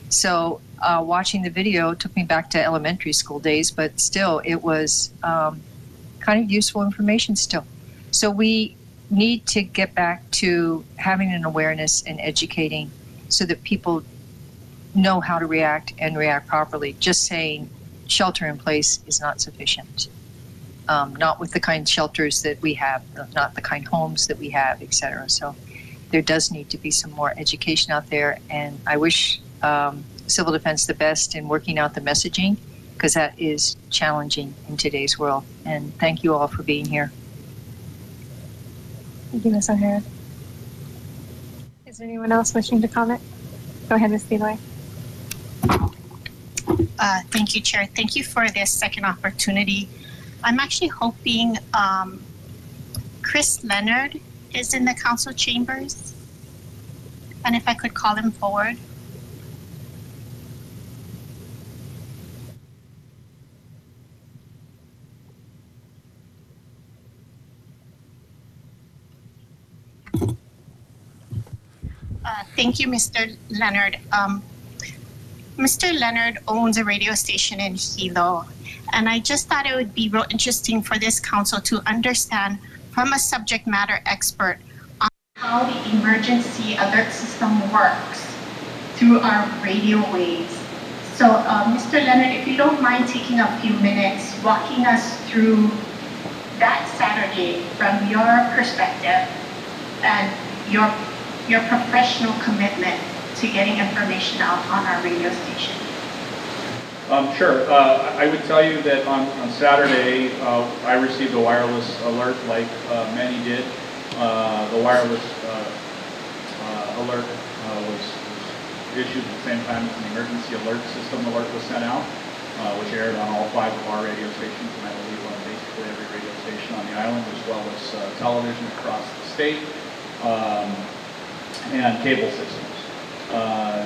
So watching the video took me back to elementary school days, but still it was kind of useful information still. So we need to get back to having an awareness and educating so that people know how to react and react properly. Just saying shelter in place is not sufficient. Not with the kind of shelters that we have, not the kind of homes that we have, etc. So there does need to be some more education out there, and I wish Civil Defense the best in working out the messaging, because that is challenging in today's world. And thank you all for being here. Thank you, Ms. O'Hara. Is there anyone else wishing to comment? Go ahead, Ms. Speedway. Thank you, Chair. Thank you for this second opportunity. I'm actually hoping Chris Leonard is in the council chambers, and if I could call him forward. Thank you, Mr. Leonard. Mr. Leonard owns a radio station in Hilo, and I just thought it would be real interesting for this council to understand from a subject matter expert on how the emergency alert system works through our radio waves. So, Mr. Leonard, if you don't mind taking a few minutes walking us through that Saturday from your perspective and your professional commitment to getting information out on our radio station. Sure. I would tell you that on Saturday, I received a wireless alert like many did. The wireless alert was issued at the same time as an emergency alert system alert was sent out, which aired on all 5 of our radio stations, and I believe on basically every radio station on the island, as well as television across the state, and cable systems.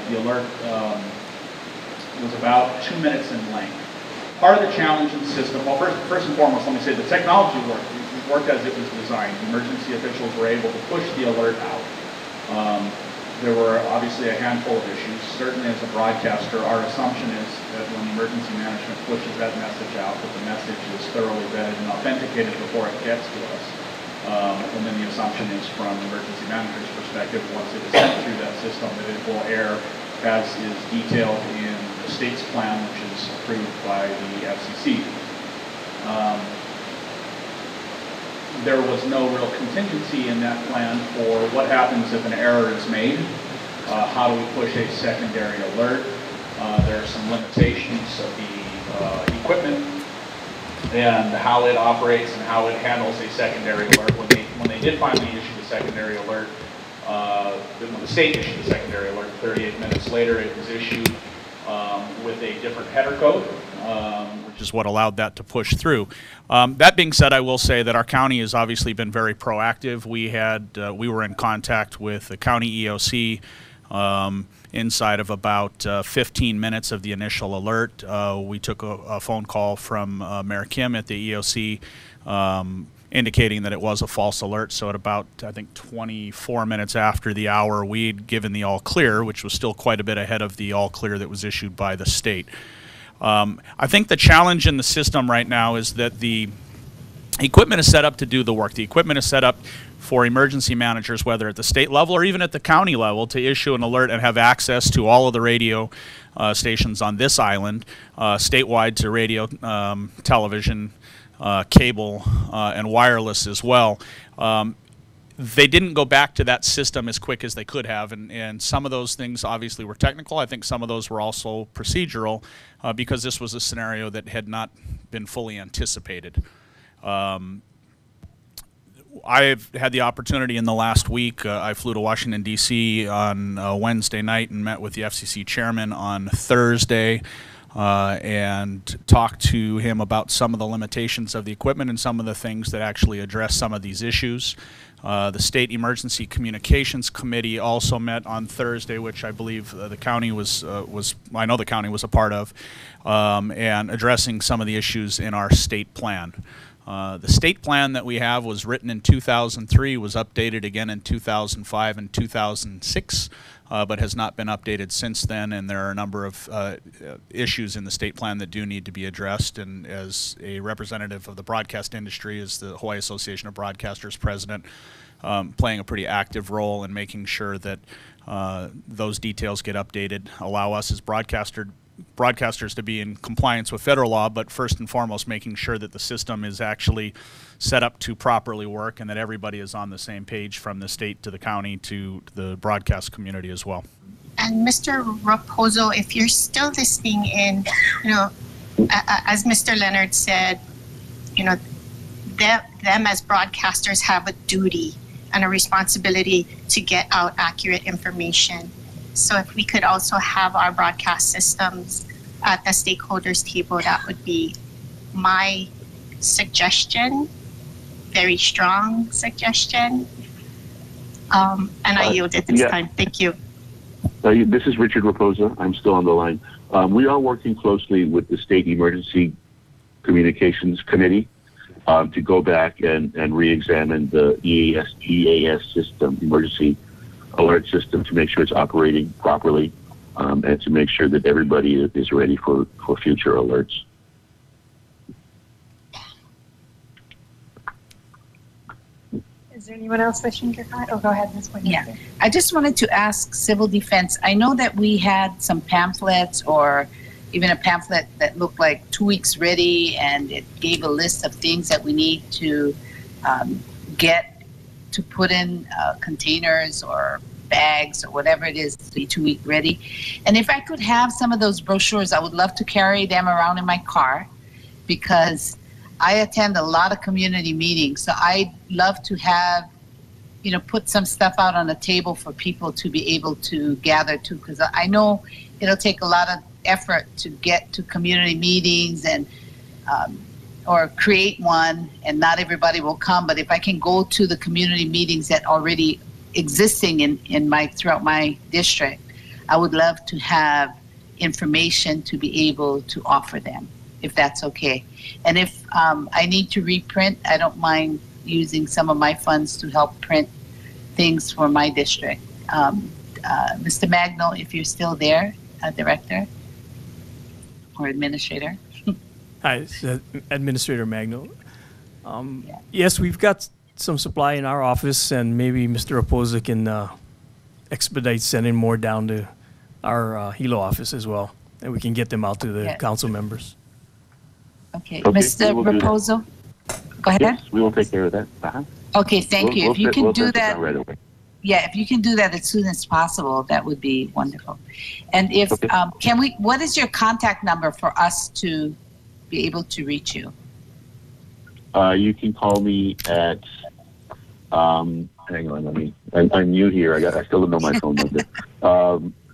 The alert was about 2 minutes in length. Part of the challenge in the system, well, first and foremost, let me say the technology worked. It worked as it was designed. Emergency officials were able to push the alert out. There were obviously a handful of issues. Certainly as a broadcaster, our assumption is that when emergency management pushes that message out, that the message is thoroughly vetted and authenticated before it gets to us. And then the assumption is from the emergency manager's perspective, once it is sent through that system, that it will air as is detailed in the state's plan, which is approved by the FCC. There was no real contingency in that plan for what happens if an error is made. How do we push a secondary alert? There are some limitations of the equipment and how it operates and how it handles a secondary alert. When they did finally issue the secondary alert, when the state issued the secondary alert, 38 minutes later it was issued with a different header code, which is what allowed that to push through. That being said, I will say that our county has obviously been very proactive. We were in contact with the county EOC inside of about 15 minutes of the initial alert. We took a phone call from Mayor Kim at the EOC indicating that it was a false alert. So at about, I think, 24 minutes after the hour, we'd given the all clear, which was still quite a bit ahead of the all clear that was issued by the state. I think the challenge in the system right now is that the equipment is set up to do the work. The equipment is set up for emergency managers, whether at the state level or even at the county level, to issue an alert and have access to all of the radio stations on this island, statewide to radio, television, cable, and wireless as well. They didn't go back to that system as quick as they could have, and some of those things obviously were technical. I think some of those were also procedural because this was a scenario that had not been fully anticipated. I've had the opportunity in the last week, I flew to Washington, D.C. on Wednesday night and met with the FCC chairman on Thursday and talked to him about some of the limitations of the equipment and some of the things that actually address some of these issues. The State Emergency Communications Committee also met on Thursday, which I believe the county I know the county was a part of, and addressing some of the issues in our state plan. The state plan that we have was written in 2003, was updated again in 2005 and 2006, but has not been updated since then, and there are a number of issues in the state plan that do need to be addressed. And as a representative of the broadcast industry, as the Hawaii Association of Broadcasters president, playing a pretty active role in making sure that those details get updated, allow us as broadcasters broadcasters to be in compliance with federal law, but first and foremost making sure that the system is actually set up to properly work and that everybody is on the same page from the state to the county to the broadcast community as well. And Mr. Raposo, if you're still listening in, as Mr. Leonard said, them as broadcasters have a duty and a responsibility to get out accurate information. So if we could also have our broadcast systems at the stakeholders table, that would be my suggestion, very strong suggestion. And I yield at this time. Thank you. This is Richard Raposa. I'm still on the line. We are working closely with the State Emergency Communications Committee to go back and re-examine the EAS system, emergency alert system, to make sure it's operating properly and to make sure that everybody is ready for future alerts. Is there anyone else wishing to comment? Oh, go ahead, Ms. Poindexter. Yeah, I just wanted to ask Civil Defense. I know that we had some pamphlets or even a pamphlet that looked like 2 weeks ready, and it gave a list of things that we need to get to put in containers or bags or whatever it is to be 2 week ready. And if I could have some of those brochures, I would love to carry them around in my car, because I attend a lot of community meetings. So I'd love to have, put some stuff out on the table for people to be able to gather to, because I know it'll take a lot of effort to get to community meetings and or create one, and not everybody will come. But if I can go to the community meetings that already existing in throughout my district, I would love to have information to be able to offer them, if that's okay. And if I need to reprint, I don't mind using some of my funds to help print things for my district. Mr. Magno, if you're still there, Director or Administrator. Hi, Administrator Magno. Yes, we've got some supply in our office, and maybe Mr. Raposa can expedite sending more down to our Hilo office as well, and we can get them out to the council members. Okay, Mr. Raposo, go ahead. Yes, we will take care of that. Okay, thank you. If you can do that right away. Yeah, if you can do that as soon as possible, that would be wonderful. And if what is your contact number for us to be able to reach you? You can call me at, hang on, I'm new here. I still don't know my phone number.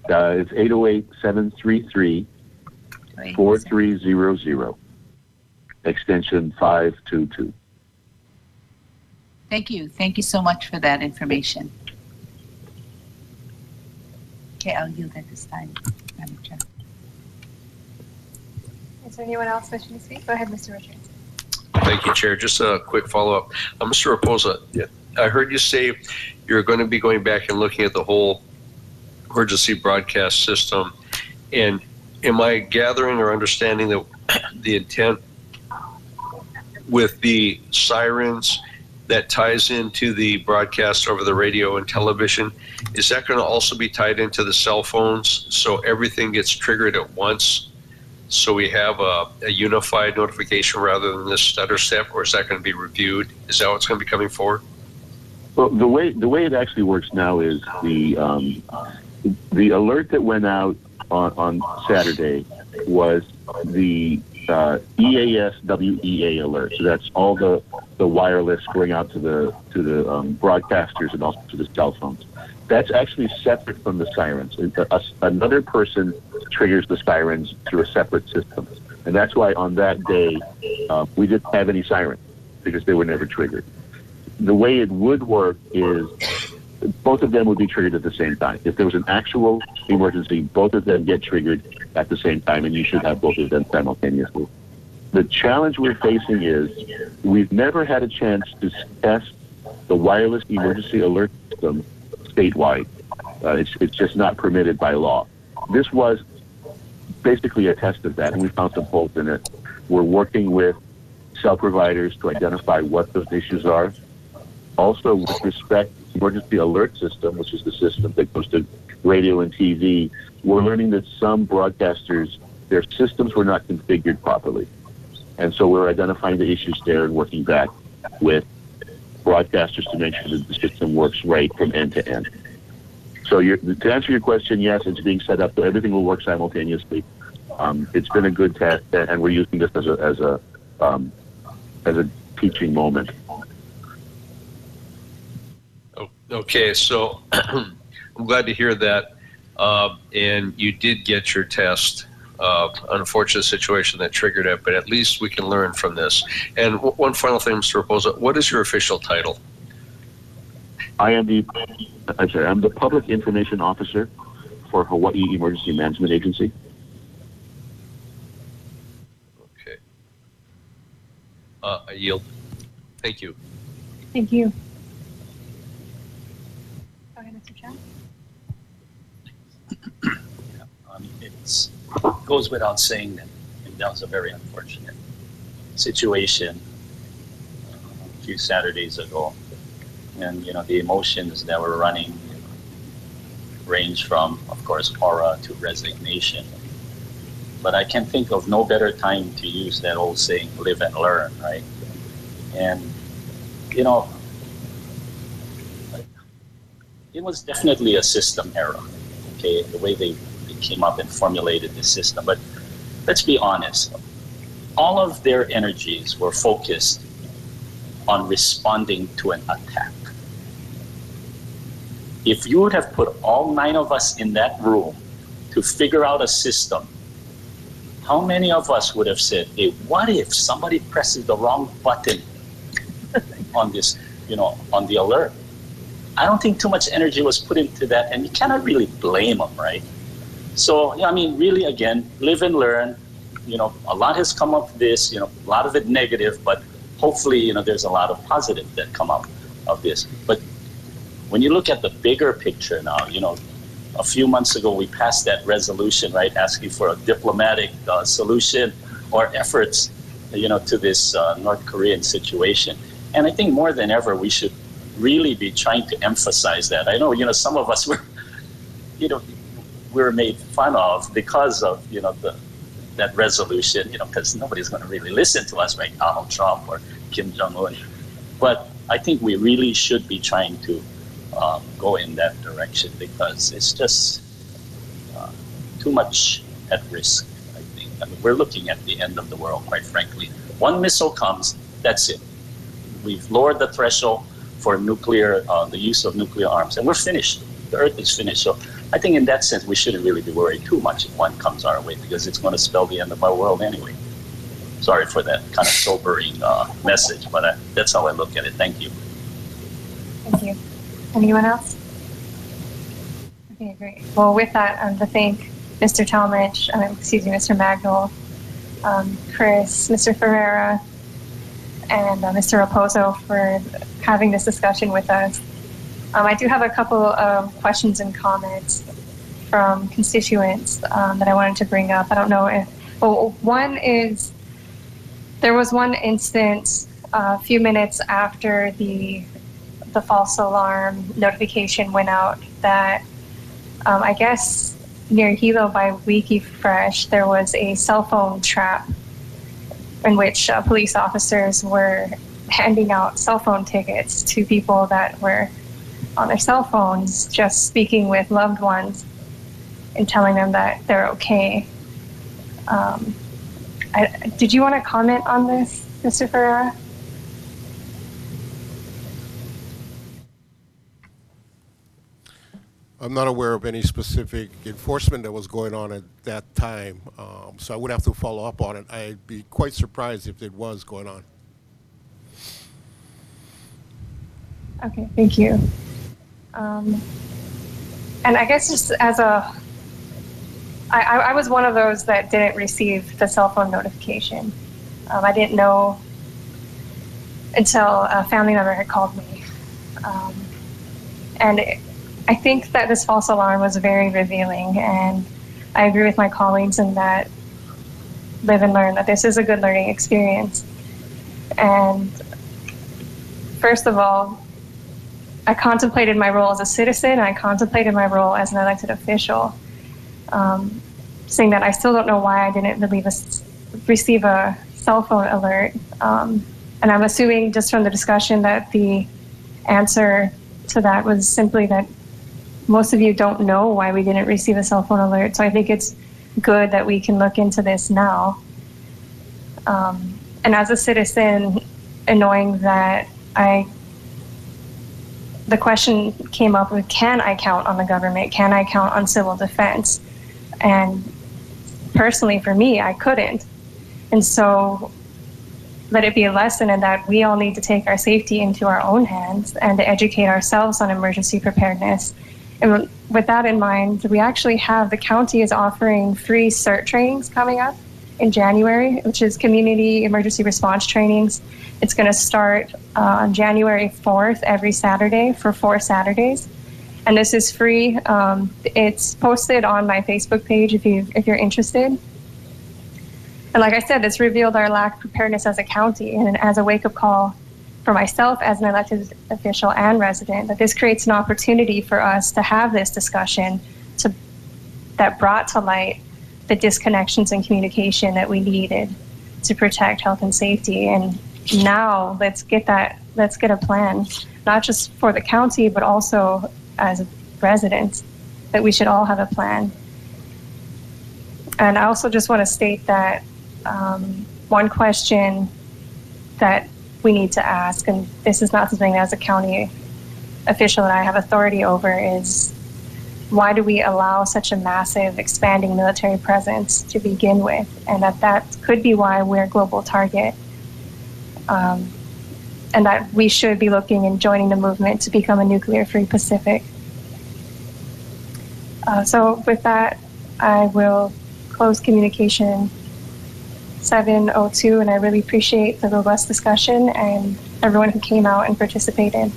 It's 808-733-4300, extension 522. Thank you. Thank you so much for that information. Okay, I'll yield at this time, Madam Chair. Is there anyone else wishing to speak? Go ahead, Mr. Richards. Thank you, Chair. Just a quick follow-up. Mr. Raposa, I heard you say you're going to be going back and looking at the whole emergency broadcast system. And am I gathering or understanding that the intent with the sirens that ties into the broadcast over the radio and television, is that going to also be tied into the cell phones so everything gets triggered at once? So we have a unified notification rather than this stutter step, or is that going to be reviewed? Is that what's going to be coming forward? Well, the way it actually works now is the alert that went out on Saturday was the EAS WEA alert. So that's all the wireless going out to the broadcasters and also to the cell phones. That's actually separate from the sirens. Another person triggers the sirens through a separate system. And that's why on that day, we didn't have any sirens, because they were never triggered. The way it would work is both of them would be triggered at the same time. If there was an actual emergency, both of them get triggered at the same time, and you should have both of them simultaneously. The challenge we're facing is we've never had a chance to test the wireless emergency alert system statewide. It's just not permitted by law. This was basically a test of that, and we found some holes in it. We're working with cell providers to identify what those issues are. Also, with respect to the emergency alert system, which is the system that goes to radio and TV, we're learning that some broadcasters their systems were not configured properly. And so we're identifying the issues there and working back with broadcasters to make sure that the system works right from end to end. So to answer your question, yes, it's being set up so everything will work simultaneously. It's been a good test, and we're using this as a teaching moment. Okay, so I'm glad to hear that. And you did get your test. Unfortunate situation that triggered it, but at least we can learn from this. And one final thing, Mr. Raposa, what is your official title? I'm the Public Information Officer for Hawaii Emergency Management Agency. Okay. I yield. Thank you. Thank you. Go ahead, Mr. Chen. It goes without saying that that was a very unfortunate situation a few Saturdays ago. And, the emotions that were running range from, of course, horror to resignation. But I can think of no better time to use that old saying, live and learn, right? And, it was definitely a system error, okay, the way they came up and formulated the system. But let's be honest, all of their energies were focused on responding to an attack. If you would have put all 9 of us in that room to figure out a system, how many of us would have said, hey, what if somebody presses the wrong button on this, on the alert? I don't think too much energy was put into that, and you cannot really blame them, right? So, really, again, live and learn. A lot has come up this, a lot of it negative, but hopefully, there's a lot of positive that come up of this. But when you look at the bigger picture now, a few months ago, we passed that resolution, right, asking for a diplomatic solution or efforts, to this North Korean situation. And I think more than ever, we should really be trying to emphasize that. I know, some of us were, we were made fun of because of, that resolution, because nobody's going to really listen to us, right? Donald Trump or Kim Jong-un. But I think we really should be trying to go in that direction because it's just too much at risk, I think. We're looking at the end of the world, quite frankly. One missile comes, that's it. We've lowered the threshold for nuclear, the use of nuclear arms, and we're finished. The Earth is finished. So I think in that sense, we shouldn't really be worried too much if one comes our way because it's going to spell the end of our world anyway. Sorry for that kind of sobering message, but that's how I look at it. Thank you. Thank you. Anyone else? Okay, great. Well, with that, to thank Mr. Talmadge, Mr. Magnol, Chris, Mr. Ferreira, and Mr. Raposo for having this discussion with us. I do have a couple of questions and comments from constituents that I wanted to bring up. I don't know if, one is, there was one instance a few minutes after the false alarm notification went out that I guess near Hilo by WikiFresh, there was a cell phone trap in which police officers were handing out cell phone tickets to people that were on their cell phones, just speaking with loved ones and telling them that they're okay. Did you want to comment on this, Mr. Ferreira? I'm not aware of any specific enforcement that was going on at that time, so I would have to follow up on it. I'd be quite surprised if it was going on. Okay, thank you. And I guess just as I was one of those that didn't receive the cell phone notification. I didn't know until a family member had called me. I think that this false alarm was very revealing, and I agree with my colleagues in that live and learn, that this is a good learning experience. And first of all, I contemplated my role as a citizen, and I contemplated my role as an elected official. saying that I still don't know why I didn't receive a cell phone alert. And I'm assuming just from the discussion that the answer to that was simply that most of you don't know why we didn't receive a cell phone alert. So I think it's good that we can look into this now. And as a citizen, and knowing that the question came up with, can I count on the government? Can I count on civil defense? And personally, for me, I couldn't. And so let it be a lesson in that we all need to take our safety into our own hands and to educate ourselves on emergency preparedness. And with that in mind, we actually have, the county is offering free CERT trainings coming up in January, which is community emergency response trainings. It's going to start on January 4th every Saturday for 4 Saturdays. And this is free. It's posted on my Facebook page if you're interested. And like I said, it's revealed our lack of preparedness as a county, and as a wake-up call for myself as an elected official and resident, that this creates an opportunity for us to have this discussion that brought to light the disconnections in communication that we needed to protect health and safety. And now let's get a plan, not just for the county, but also as residents, that we should all have a plan. And I also just want to state that one question that we need to ask, and this is not something as a county official that I have authority over, is why do we allow such a massive expanding military presence to begin with? And that could be why we're a global target. And that we should be looking and joining the movement to become a nuclear-free Pacific. So with that, I will close communication 702, and I really appreciate the robust discussion and everyone who came out and participated.